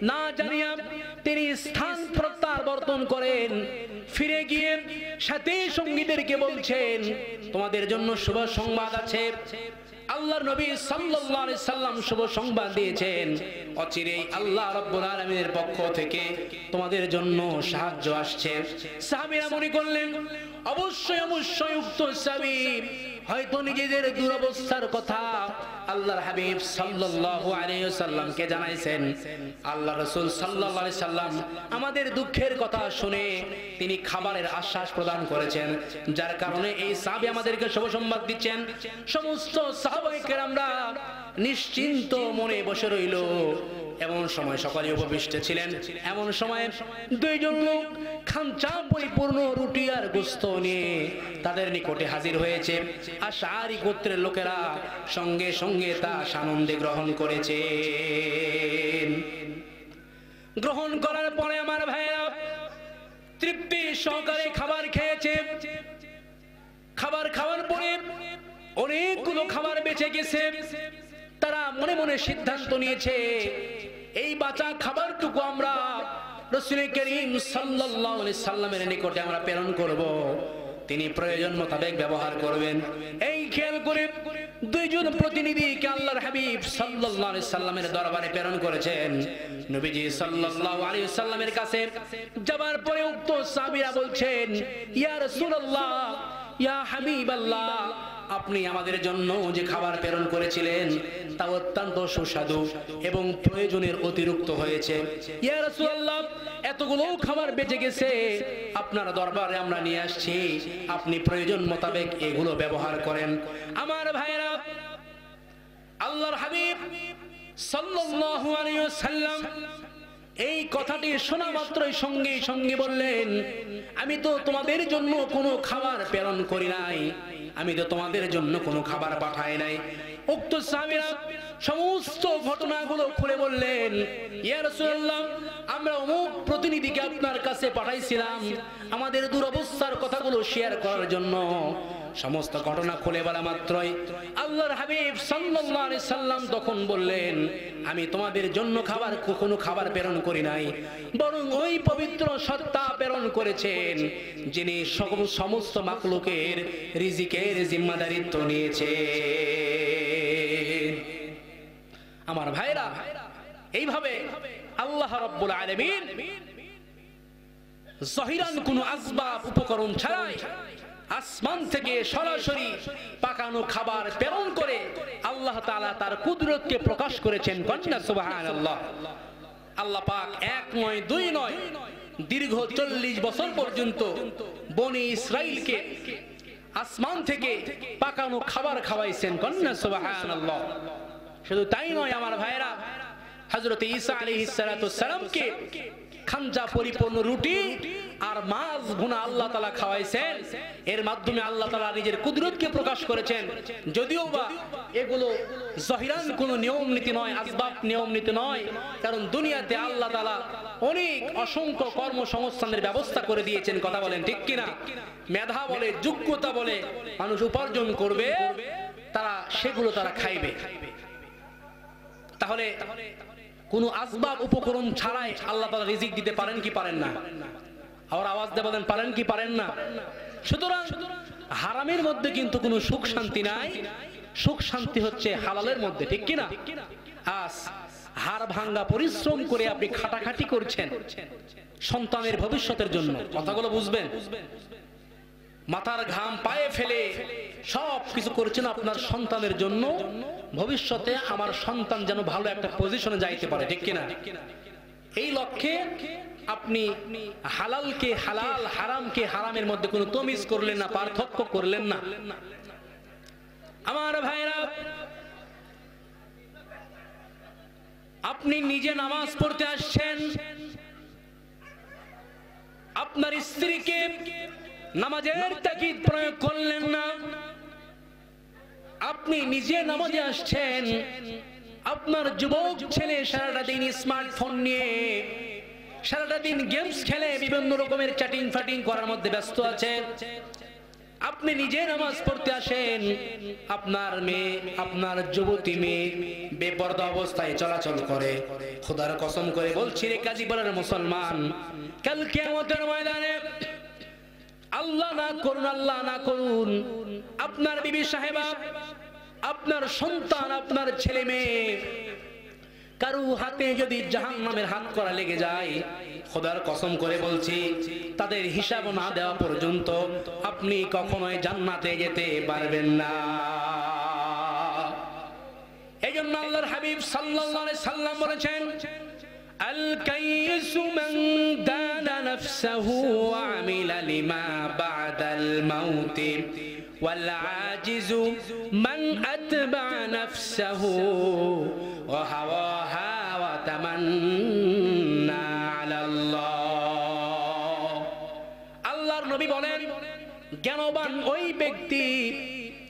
না জানিয়ে তিনি স্থান প্রত্যাবর্তন করেন। ফিরে গিয়ে সাথী সঙ্গীদেরকে বলছেন, তোমাদের জন্য শুভ সংবাদ আছে। আল্লাহর নবী সাল্লাল্লাহু আলাইহি সাল্লাম শুভ সংবাদ দিয়েছেন, অচিরেই আল্লাহ রাব্বুল আলামিনের পক্ষ থেকে তোমাদের জন্য সাহায্য আসছে। সাহাবীরা মনে করলেন অবশ্যই উক্ত সাহাবী হয়তো নিজেদের দুরবস্থার কথা আল্লাহর হাবিব সাল্লাল্লাহু আলাইহি ওয়াসাল্লামকে জানাইছেন। আল্লাহ রাসূল সাল্লাল্লাহু আলাইহি সাল্লাম আমাদের দুঃখের কথা শুনে তিনি খাবারের আশ্বাস প্রদান করেছেন, যার কারণে এই সাহাবী আমাদেরকে শুভ সংবাদ দিচ্ছেন। সমস্ত সাহাবায়ে কেরামরা নিশ্চিন্ত মনে বসে রইল। এমন সময় সকলে উপবিষ্ট ছিলেন। এমন সময় দুইজন লোক খাঞ্চা পরিপূর্ণ রুটি আর গোশত নিয়ে তাদের নিকটে হাজির হয়েছে। আশআরী গোত্রের লোকেরা সঙ্গে সঙ্গে তা সানন্দে গ্রহণ করেছে। গ্রহণ করার পরে আমার ভাইরা তৃপ্তি সহকারে খাবার খেয়েছে। খাবার খাওয়ার পরে অনেকগুলো খাবার বেঁচে গেছে। তারা মনে মনে সিদ্ধান্ত নিয়েছে, এই বাঁচা খাবারটুকু আমরা রাসূল করিম সাল্লাল্লাহু আলাইহি সাল্লামের নিকটে আমরা প্রেরণ করব, তিনি প্রয়োজন মোতাবেক ব্যবহার করবেন। এই খেয়াল করে দুইজন প্রতিনিধিকে আল্লাহর হাবিব সাল্লাল্লাহু আলাইহি সাল্লামের দরবারে প্রেরণ করেছেন। নবীজি সাল্লাল্লাহু আলাইহি সাল্লামের কাছে যাবার পরে উক্ত সাহাবীরা বলছেন, ইয়া রাসূলুল্লাহ, ইয়া হাবিবাল্লাহ, আপনি আমাদের জন্য যে খাবার প্রেরণ করেছিলেন তা অত্যন্ত সুস্বাদু এবং প্রয়োজনের অতিরিক্ত হয়েছে। ইয়া রাসূলুল্লাহ, এতগুলো খাবার বেঁচে গেছে, আপনার দরবারে আমরা নিয়ে আসছি, আপনি প্রয়োজন মোতাবেক এগুলো ব্যবহার করেন। আমার ভাইরা, আল্লাহর হাবিব সাল্লাল্লাহু আলাইহি ওয়াসাল্লাম এই কথাটি শোনা মাত্রই সঙ্গে সঙ্গে বললেন, আমি তো তোমাদের জন্য কোনো খাবার প্রেরণ করি নাই, আমি তো তোমাদের জন্য কোনো খাবার পাঠাই নাই। উক্ত সাহাবীরা সমস্ত ঘটনাগুলো খুলে বললেন, ইয়া রাসূলুল্লাহ, আমরা অমুক প্রতিনিধিকে আপনার কাছে পাঠাইছিলাম আমাদের দুরবস্থার কথাগুলো শেয়ার করার জন্য। সমস্ত ঘটনা খুলে বলা মাত্রই আল্লাহর হাবিব সাল্লাল্লাহু আলাইহি সাল্লাম তখন বললেন, আমি তোমাদের জন্য কোনো খাবার প্রেরণ করি নাই, বরং ওই পবিত্র সত্তা প্রেরণ করেছেন যিনি সমস্ত মাখলুকের রিজিকের জিম্মাদারিত্ব নিয়েছে। আমার ভাইরা, এইভাবে আল্লাহ রাব্বুল আলামিন জহিরান কোনো আসবাব উপকরণ ছাড়াই আসমান থেকে সরাসরি পাকানো খাবার প্রেরণ করে আল্লাহ তাআলা তার কুদরতকে প্রকাশ করেছেন। কন্যা সুবহানাল্লাহ। আল্লাহ পাক এক নয় দুই নয় দীর্ঘ 40 বছর পর্যন্ত বনি ইসরাইলকে আসমান থেকে পাকানো খাবার খাওয়াইছেন। কন্যা সুবহানাল্লাহ। শুধু তাই নয় আমার ভাইরা, হযরত ঈসা আলাইহিস সালাতু সালামকে খাঞ্জা পরিপূর্ণ রুটি আর মাছ ভুনা আল্লাহ তাআলা খাওয়াইছেন। এর মাধ্যমে আল্লাহ তাআলা নিজের কুদরতকে প্রকাশ করেছেন। যদিও বা এগুলো জহিরান কোনো নিয়ম নীতি নয়, আসবাব নিয়ম নীতি নয়, কারণ দুনিয়াতে আল্লাহ তাআলা অনেক অসংখ্য কর্মসংস্থানের ব্যবস্থা করে দিয়েছেন। কথা বলেন ঠিক কিনা? মেধা বলে, যোগ্যতা বলে মানুষ উপার্জন করবে, সেগুলো তারা খাইবে। তাহলে কোন আসবাব উপকরণ ছাড়াই আল্লাহ তাআলা রিজিক দিতে পারেন কি পারেন না? আর আওয়াজ দিয়ে বলেন, পারেন কি পারেন না? সুতরাং হারামের মধ্যে কিন্তু কোনো সুখ শান্তি নাই, সুখ শান্তি হচ্ছে হালালের মধ্যে, ঠিক কিনা? আজ হাড় ভাঙ্গা পরিশ্রম করে আপনি খাটাখাটি করছেন সন্তানের ভবিষ্যতের জন্য, কথাগুলো বুঝবেন। মাথার ঘাম পায়ে ফেলে সব কিছু করছেন আপনার সন্তানের জন্য, ভবিষ্যতে আমার সন্তান যেন ভালো একটা পজিশনে যাইতে পারে, ঠিক কিনা? এই লক্ষ্যে আপনি হালালকে হালাল, হারামকে হারামের মধ্যে কোনো তমিজ করলেন না, পার্থক্য করলেন না। আমার ভাইরা, আপনি নিজে নামাজ পড়তে আসছেন, আপনার স্ত্রীকে নামাজের তাকিদ প্রয়োগ করলেন না। আপনি নিজে নামাজে আসছেন, আপনার যুবক ছেলে সারাটা দিন স্মার্টফোন নিয়ে সারাটা দিন গেমস খেলে বিভিন্ন রকমের চ্যাটিং ফাটিং করার মধ্যে ব্যস্ত আছে। আপনি নিজে নামাজ পড়তে আসেন, আপনার মেয়ে, আপনার যুবতী মেয়ে বেপরদা অবস্থায় চলাচল করে। খোদার কসম করে বলছি রে কাজীপাড়ার মুসলমান, কাল কিয়ামতের ময়দানে আল্লাহ না করুন, আল্লাহ না করুন, আপনার বিবি সাহেবা, আপনার সন্তান, আপনার ছেলে মেয়ে কারো হাতে যদি জাহান্নামের হাত করা লেগে যায়, খোদার কসম করে বলছি তাদের হিসাব না দেওয়া পর্যন্ত আপনি কখনোই জান্নাতে যেতে পারবেন না। এইজন্য আল্লাহর হাবিব সাল্লাল্লাহু আলাইহি সাল্লাম বলেছেন, আল কাইয়িসু মান দানা নাফসাহু ওয়া আমিলা লিমা বা'দাল মাউত ওয়াল আজিজু মান আতবা নাফসাহু ওয়া হাওয়াহা ওয়া তামান্না আলাল্লাহ। আল্লাহর নবী বলেন, জ্ঞানবান ওই ব্যক্তি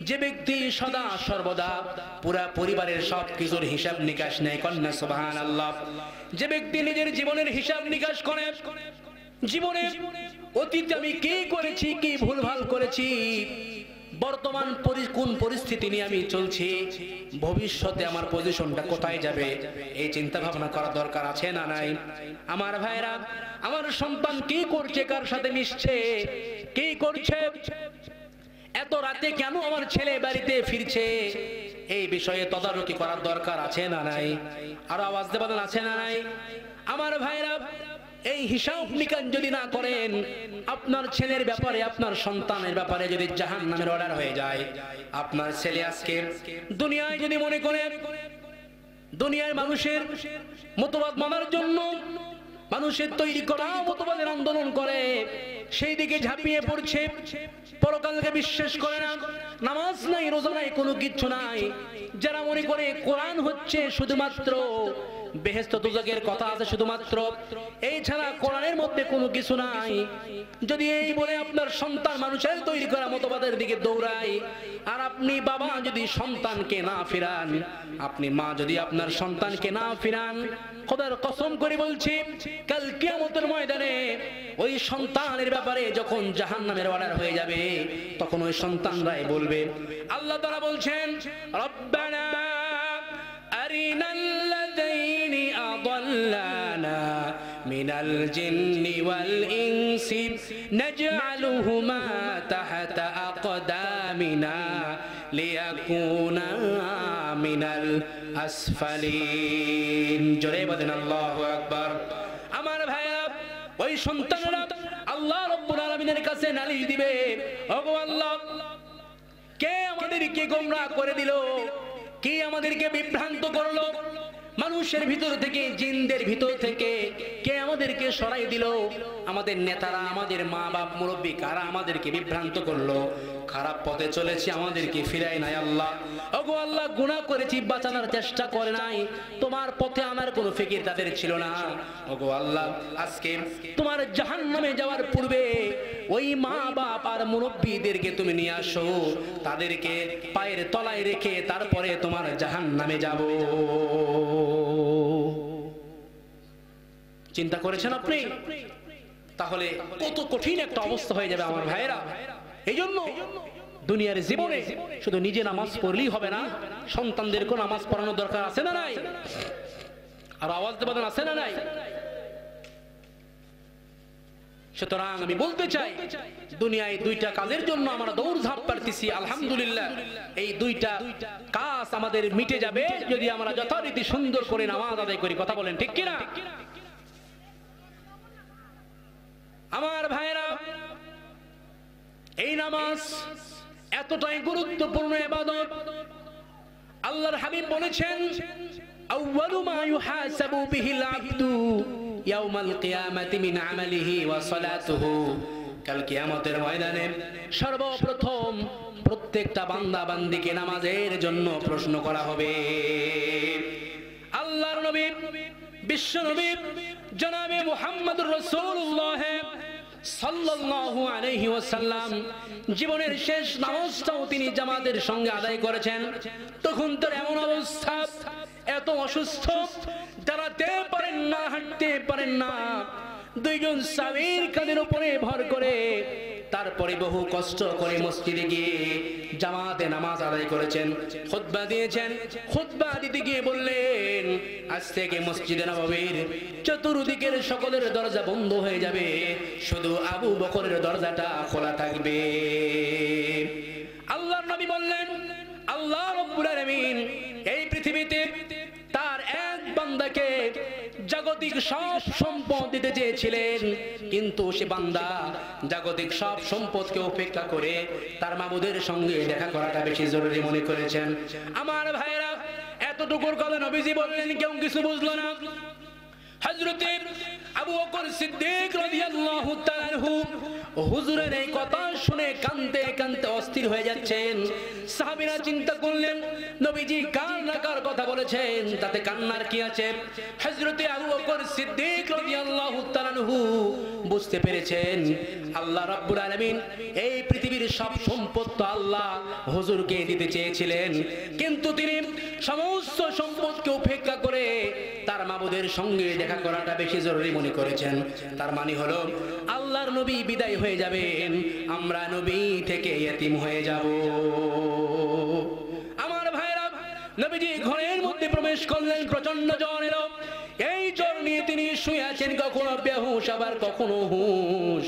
যে ব্যক্তি সদা সর্বদা পুরা পরিবারের সব কিছুর হিসাব নিকাশ নেয়। কন্যা সুবহানাল্লাহ। যে ব্যক্তি নিজের জীবনের হিসাব নিকাশ করে, জীবনে অতীতে আমি কি করেছি, কি ভুলভাল করেছি, বর্তমান কোন পরিস্থিতি নিয়ে আমি চলছি, ভবিষ্যতে আমার পজিশনটা কোথায় যাবে, এই চিন্তা ভাবনা করা দরকার আছে না নাই? আমার ভাইরা, আমার সন্তান কি করছে, কার সাথে মিশছে, কি করছে, এত রাতে কেন আমার ছেলে বাড়িতে ফিরছে, এই বিষয়ে তদারকি করার দরকার আছে না নাই? আর আওয়াজ দেবেন আছে না নাই? আমার ভাইরা, এই হিসাব নিকাশ যদি না করেন, আপনার ছেলের ব্যাপারে, আপনার সন্তানের ব্যাপারে যদি জাহান্নামের অর্ডার হয়ে যায়, আপনার ছেলে আজকে দুনিয়ায় যদি মনে করে দুনিয়ার মানুষের মতবাদ মানার জন্য, মানুষের তৈরি করা মতবাদের আন্দোলন করে, সেই দিকে ঝাঁপিয়ে পড়ছে, পরকালকে বিশ্বাস করে না, নামাজ নাই, রোজা নাই, কোনো কিচ্ছু নাই, যারা মনে করে কোরআন হচ্ছে শুধুমাত্র বেহেশত দোজখের কথা আছে শুধুমাত্র, এই ছাড়া কোরআনের মধ্যে কোনো কিছু নাই, যদি এই বলে আপনার সন্তান মানুষের তৈরি করা মতবাদের দিকে দৌড়ায়, আর আপনি বাবা যদি সন্তানকে না ফিরান, আপনি মা যদি আপনার সন্তানকে না ফিরান, খোদার কসম করে বলছি কাল কিয়ামতের ময়দানে ওই সন্তানের ব্যাপারে যখন জাহান্নামের অর্ডার হয়ে যাবে, তখন ওই সন্তানরাই বলবে, আল্লাহ তাআলা বলছেন, রব্বানা আরিনাল্লাযীনি আযাল্লানা মিনাল জিন্নি ওয়াল ইনসি নাজআলুহুমা তাহতা আকদামিনা লিয়াকুনা মিনাল আসফালিন। জোরে বলেন আল্লাহু আকবার। আমার ভাইরা, ওই সন্তানরা আল্লাহ রাব্বুল আলামিনের কাছে নালিশ দিবে, ওগো আল্লাহ, কে আমাদেরকে গোমরাহ করে দিল, কে আমাদেরকে বিভ্রান্ত করলো, মানুষের ভিতর থেকে, জিনদের ভিতর থেকে কে আমাদেরকে সরাই দিল, আমাদের নেতারা, আমাদের মা বাপ, মুরব্বী কারা আমাদেরকে বিভ্রান্ত করলো, খারাপ পথে চলেছি, আমাদেরকে ফিরাই নাই আল্লাহ। ওগো আল্লাহ, গুনাহ করেছি, বাঁচানোর চেষ্টা করে নাই, তোমার পথে আমার কোনো ফিকির তাদের ছিল না। ওগো আল্লাহ, আজকে তোমার জাহান্নামে যাওয়ার পূর্বে ওই মা বাপ আর মুরব্বীদেরকে তুমি নিয়ে আসো, তাদেরকে পায়ের তলায় রেখে তারপরে তোমার জাহান্নামে যাব। চিন্তা করেছেন আপনি? তাহলে কত কঠিন একটা অবস্থা হয়ে যাবে আমার ভাইরা। এই জন্য দুনিয়ার জীবনে শুধু নিজে নামাজ পড়লেই হবে না, সন্তানদেরকে নামাজ পড়ানোর দরকার আছে না নাই? আর আওয়াজ দেবেন আছে না নাই? সুতরাং আমি বলতে চাই, দুনিয়ায় দুইটা কাজের জন্য আমরা দৌড়ঝাঁপ পারতেছি, আলহামদুলিল্লাহ। এই দুইটা কাজ আমাদের মিটে যাবে যদি আমরা যথারীতি সুন্দর করে নামাজ আদায় করি। কথা বলেন ঠিক কিনা? আমার ভাইরা, এই নামাজ এতটাই গুরুত্বপূর্ণ ইবাদত, আল্লাহর হাবিব বলেছেন, আউয়ালু মা ইউহাসাবু বিহিল আবদু ইয়াউমাল কিয়ামাতি মিন আমালিহি ওয়া সালাতুহু। কাল কিয়ামতের ময়দানে সর্বপ্রথম প্রত্যেকটা বান্দা বান্দিকে নামাজের জন্য প্রশ্ন করা হবে। আল্লাহর নবী, বিশ্ব নবী জনাবে মুহাম্মদুর রাসূলুল্লাহ সাল্লাল্লাহু আলাইহি ওয়াসাল্লাম জীবনের শেষ নামাজটাও তিনি জামাতের সঙ্গে আদায় করেছেন। তখন তার এমন অবস্থা, এত অসুস্থ, দাঁড়াতে পারেন না, হাঁটতে পারেন না, দুইজন সাহাবীর কাঁধের উপরে ভর করে তারপরে বহু কষ্ট করে মসজিদে গিয়ে জামাতে নামাজ আদায় করেছেন, খুতবা দিয়েছেন। খুতবা দিতে গিয়ে বললেন, আজ থেকে মসজিদে নববীর চতুর্দিকের সকলের দরজা বন্ধ হয়ে যাবে, শুধু আবু বকরের দরজাটা খোলা থাকবে। আল্লাহর নবী বললেন, আল্লাহ রাব্বুল আলামিন এই পৃথিবীতে তার এক বান্দাকে জাগতিক সব সম্পদ দিতে চেয়েছিলেন, কিন্তু সে বান্দা জাগতিক সব সম্পদকে উপেক্ষা করে তার মাবুদের সঙ্গে দেখা করাটা বেশি জরুরি মনে করেছেন। আমার ভাইরা, এতটুকুর কথা নবীজি বললেন, কেউ কিছু বুঝলো না। হযরতে আবু বকর সিদ্দিক রাদিয়াল্লাহু তাআলা আনহু হুজুরের এই কথা শুনে কাঁদতে কাঁদতে অস্থির হয়ে যাচ্ছেন। সাহাবীরা চিন্তা করলেন, নবীজি কার না কার কথা বলেছেন, তাতে কান্নার কি আছে? হযরতে আবু বকর সিদ্দিক রাদিয়াল্লাহু তাআলা আনহু বুঝতে পেরেছেন, আল্লাহ রাব্বুল আলামিন এই পৃথিবীর সব সম্পদ তো আল্লাহ হুজুরকে দিতে চেয়েছিলেন, কিন্তু তিনি সমস্ত সম্পদকে উপেক্ষা করে তার মাবুদের সঙ্গে দেখা করাটা বেশি জরুরি মনে করেছেন। তার মানে হলো আল্লাহর নবী বিদায় হয়ে যাবেন, আমরা নবী থেকে ইতিম হয়ে যাব। আমার ভাইরা, নবীজি ঘরের মধ্যে প্রবেশ করলেন, প্রচন্ড জ্বর এলো। এই জ্বর নিয়ে তিনি শুয়ে আছেন, কখনো বেহুশ আবার কখনো হুঁশ।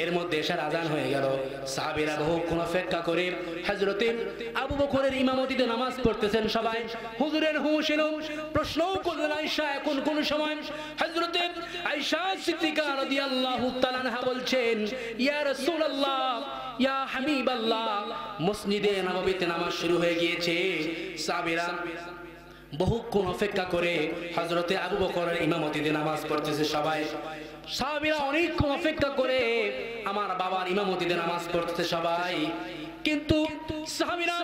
এর মধ্যে এশার আজান হয়ে গেল। সাহাবীরা বহুক্ষণ অপেক্ষা করে হযরতে আবু বকরের ইমামতিতে নামাজ পড়তেছেন সবাই। হুজুরের হুঁশ এলো, প্রশ্নও করলেন, আয়েশা এখন কোন সময়? হযরতে আয়েশা সিদ্দিকা রাদিয়াল্লাহু তাআলা আনহা বলছেন, ইয়া রাসূলুল্লাহ, ইয়া হাবিবাল্লাহ, মসজিদে নববীতে নামাজ শুরু হয়ে গিয়েছে। সাহাবীরা বহুক্ষণ অপেক্ষা করে হযরতে আবু বকরের ইমামতিতে নামাজ পড়তেছে সবাই। সাহাবীরা অনেকক্ষণ অপেক্ষা করে আমার বাবার ইমামতিতে নামাজ পড়তেছে সবাই, কিন্তু সাহাবীরা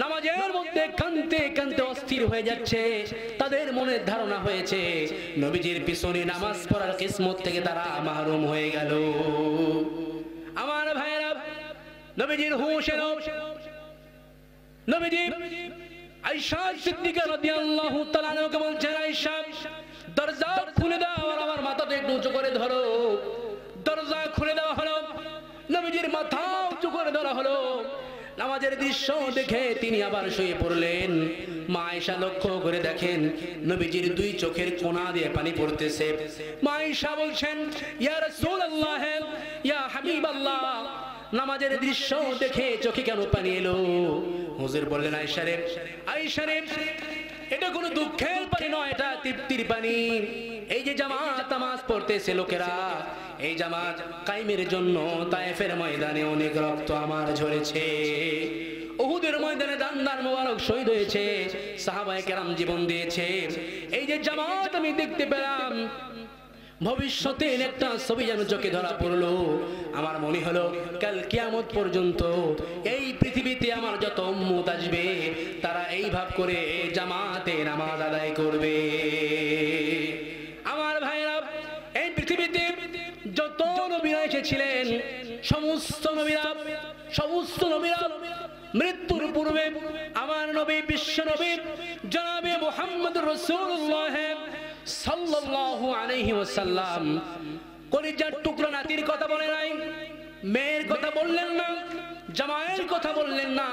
নামাজের মধ্যে কাঁদতে কাঁদতে অস্থির হয়ে যাচ্ছে। তাদের মনের ধারণা হয়েছে নবীজির পিছনে নামাজ পড়ার কিসমত থেকে তারা মাহরুম হয়ে গেল। আমার ভাইরা, নবীজির হুঁশ এলো। নবীজি আয়েশা সিদ্দিকা রাদিয়াল্লাহু তাআলা আনহাকে বলছেন, আয়েশা দরজা খুলে দাও আর আমার মাথাটা একটু উঁচু করে ধরো। দরজা খুলে দেওয়া হলো, নবীজির মাথা উঁচু করে ধরা হলো। নামাজের দৃশ্য দেখে তিনি আবার শুয়ে পড়লেন। মা আয়েশা লক্ষ্য করে দেখেন নবীজির দুই চোখের কোণা দিয়ে পানি পড়তেছে। মা আয়েশা বলছেন, ইয়া রাসূলুল্লাহ, ইয়া হাবিবাল্লাহ, নামাজের দৃশ্য দেখে চোখে কেন পানি এলো? হুজুর বললেন, আয়েশা রে, এটা কোনো দুঃখের পানি নয়, এটা তৃপ্তির পানি। এই যে জামাত নামাজ পড়তেছে লোকেরা, এই জামাত কায়েমের জন্য তায়েফের ময়দানে অনেক রক্ত আমার ঝরেছে, উহুদের ময়দানে দান্দার মোবারক শহীদ হয়েছে, সাহাবায়ে কেরাম জীবন দিয়েছে। এই যে জামাত আমি দেখতে পেলাম, ভবিষ্যতে একটা ছবি যেন চোখে ধরা পড়লো। আমার মনে হলো কাল কিয়ামত পর্যন্ত এই পৃথিবীতে আমার যত উম্মত আসবে তারা এই ভাব করে জামাতে নামাজ আদায় করবে। আমার ভাইরা, এই পৃথিবীতে যত নবীরা এসেছিলেন সমস্ত নবীরা মৃত্যুর পূর্বে আমার নবী বিশ্ব নবী জনাবে মুহাম্মদুর রাসূলুল্লাহ সাল্লাল্লাহু আলাইহি ওয়াসাল্লাম কলিজার টুকরা নাতির কথা বলে নাই, মেয়ের কথা বললেন না, জামাইয়ের কথা বললেন না,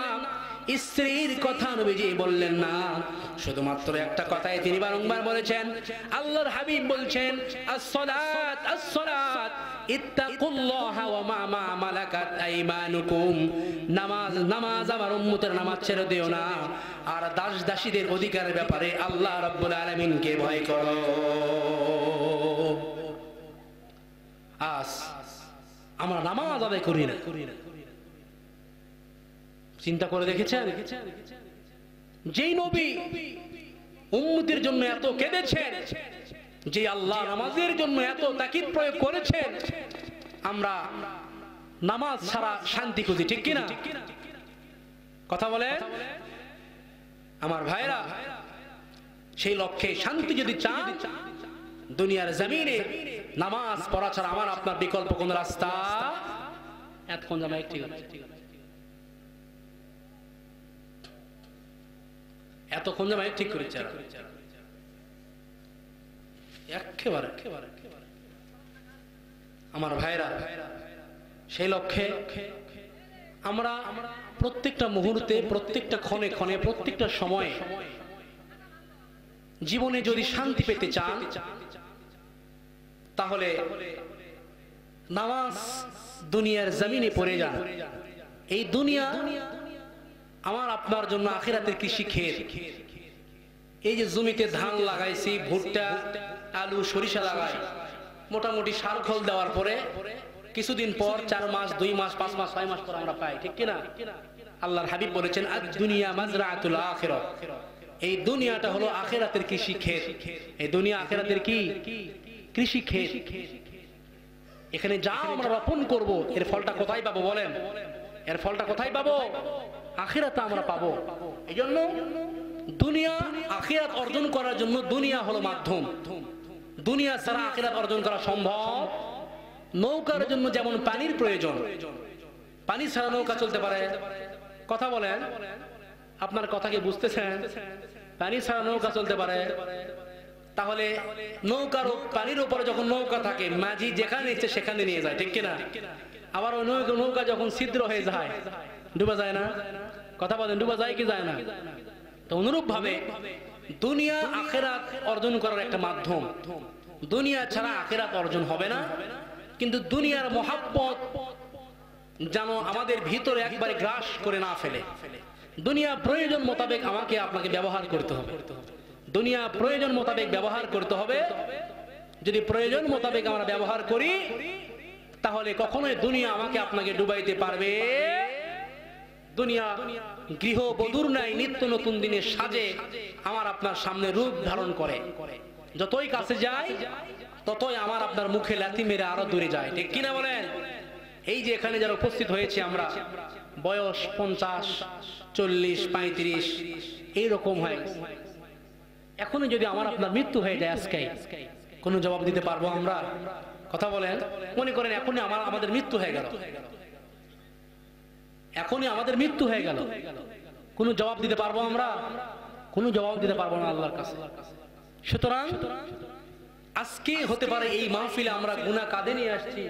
স্ত্রীর কথা নবীজি বললেন না। শুধুমাত্র একটা কথাই তিনি বারংবার বলেছেন। আল্লাহর হাবিব বলছেন, as-salat as-salat ইত্তাকুল্লাহা ওয়া মা মালাকাত আইমানুকুম, নামাজ আমার উম্মতের নামাজ ছেড়ে দিও না, আর দাস দাসীদের অধিকারের ব্যাপারে আল্লাহ রাব্বুল আলামিনকে ভয় করো। আমরা নামাজ আদায় করি না। চিন্তা করে দেখেছেন, যেই নবী উম্মতের জন্য এত কেঁদেছেন, যে আল্লাহ নামাজের জন্য এত তাকিদ প্রয়োগ করেছেন, আমরা নামাজ ছাড়া শান্তি খুঁজি, ঠিক কিনা? কথা বলে আমার ভাইরা, সেই লক্ষ্যে শান্তি যদি চান, দুনিয়ার জমিনে নামাজ পড়া ছাড়া আমার আপনার বিকল্প কোন রাস্তা? এতক্ষণ জামাই ঠিক আছে, এতক্ষণ জামাই ঠিক করেছে একেবারে। আমার ভাইরা, সেই লক্ষ্যে আমরা প্রত্যেকটা মুহূর্তে, প্রত্যেকটা ক্ষণে ক্ষণে, প্রত্যেকটা সময়ে জীবনে যদি শান্তি পেতে চান তাহলে নামাজ দুনিয়ার জমিনে পড়ে যান। এই দুনিয়া আমার আপনার জন্য আখিরাতের কৃষি ক্ষেত। এই যে জমিতে ধান লাগাইছি, ভুট্টা, আলু, সরিষা লাগাই, মোটামুটি সার খোল দেওয়ার পরে কিছুদিন পর 4 মাস, 2 মাস, 5 মাস, 6 মাস পর আমরা পাই, ঠিক কিনা? আল্লাহর হাবিব বলেছেন আদ দুনিয়া মাজরাআতুল আখিরাহ, এই দুনিয়াটা হলো আখিরাতের কৃষি ক্ষেত। এই দুনিয়া আখিরাতের কি কৃষি ক্ষেত। এখানে যা আমরা রোপণ করব এর ফলটা কোথায় পাবো বলেন? এর ফলটা কোথায় পাবো? আখিরাতে আমরা পাবো। এইজন্য দুনিয়া আখিরাত অর্জন করার জন্য দুনিয়া হলো মাধ্যম। দুনিয়া ছাড়া আখিরাত অর্জন করা সম্ভব। নৌকার জন্য যেমন পানির প্রয়োজন, পানি ছাড়া নৌকা চলতে পারে? কথা বলেন, আপনার কথা কি বুঝতেছেন? পানি ছাড়া নৌকা চলতে পারে? তাহলে নৌকার পানির উপরে যখন নৌকা থাকে, মাঝি যেখানে ইচ্ছে সেখানে নিয়ে যায়, ঠিক কিনা? আবার ওই নৌকা যখন ছিদ্র হয়ে যায়, ডুবা যায় না? কথা বলেন, ডুবা যায় কি যায় না? তো অনুরূপ ভাবে দুনিয়া আখিরাত অর্জন করার একটা মাধ্যম। দুনিয়া ছাড়া আখিরাত অর্জন হবে না। কিন্তু দুনিয়ার মহাব্বত যেন আমাদের ভিতরে একবারে গ্রাস করে না ফেলে। দুনিয়া প্রয়োজন মোতাবেক আমাকে আপনাকে ব্যবহার করতে হবে। দুনিয়া প্রয়োজন মোতাবেক ব্যবহার করতে হবে। যদি প্রয়োজন মোতাবেক আমরা ব্যবহার করি তাহলে কখনোই দুনিয়া আমাকে আপনাকে ডুবাইতে পারবে। দুনিয়া গৃহবধূর নাই নিত্য নতুন দিনের সাজে আমার আপনার সামনে রূপ ধারণ করে। যতই কাছে যায় ততই আমার আপনার মুখে লাথি মেরে আরো দূরে যায়, ঠিক কিনা বলেন? এই যে এখানে যারা উপস্থিত হয়েছে আমরা, বয়স 50, 40, 35 এইরকম হয়। এখনই যদি আমার আপনার মৃত্যু হয়ে যায় আজকে, কোনো জবাব দিতে পারবো আমরা? কথা বলেন, মনে করেন এখনই আমাদের মৃত্যু হয়ে গেল, এখনই আমাদের মৃত্যু হয়ে গেল, কোনো জবাব দিতে পারবো আমরা? কোনো জবাব দিতে পারবো না আল্লাহর কাছে। সুতরাং আজকে হতে পারে এই মাহফিলে আমরা গুনাহ কাঁধে নিয়ে আসছি।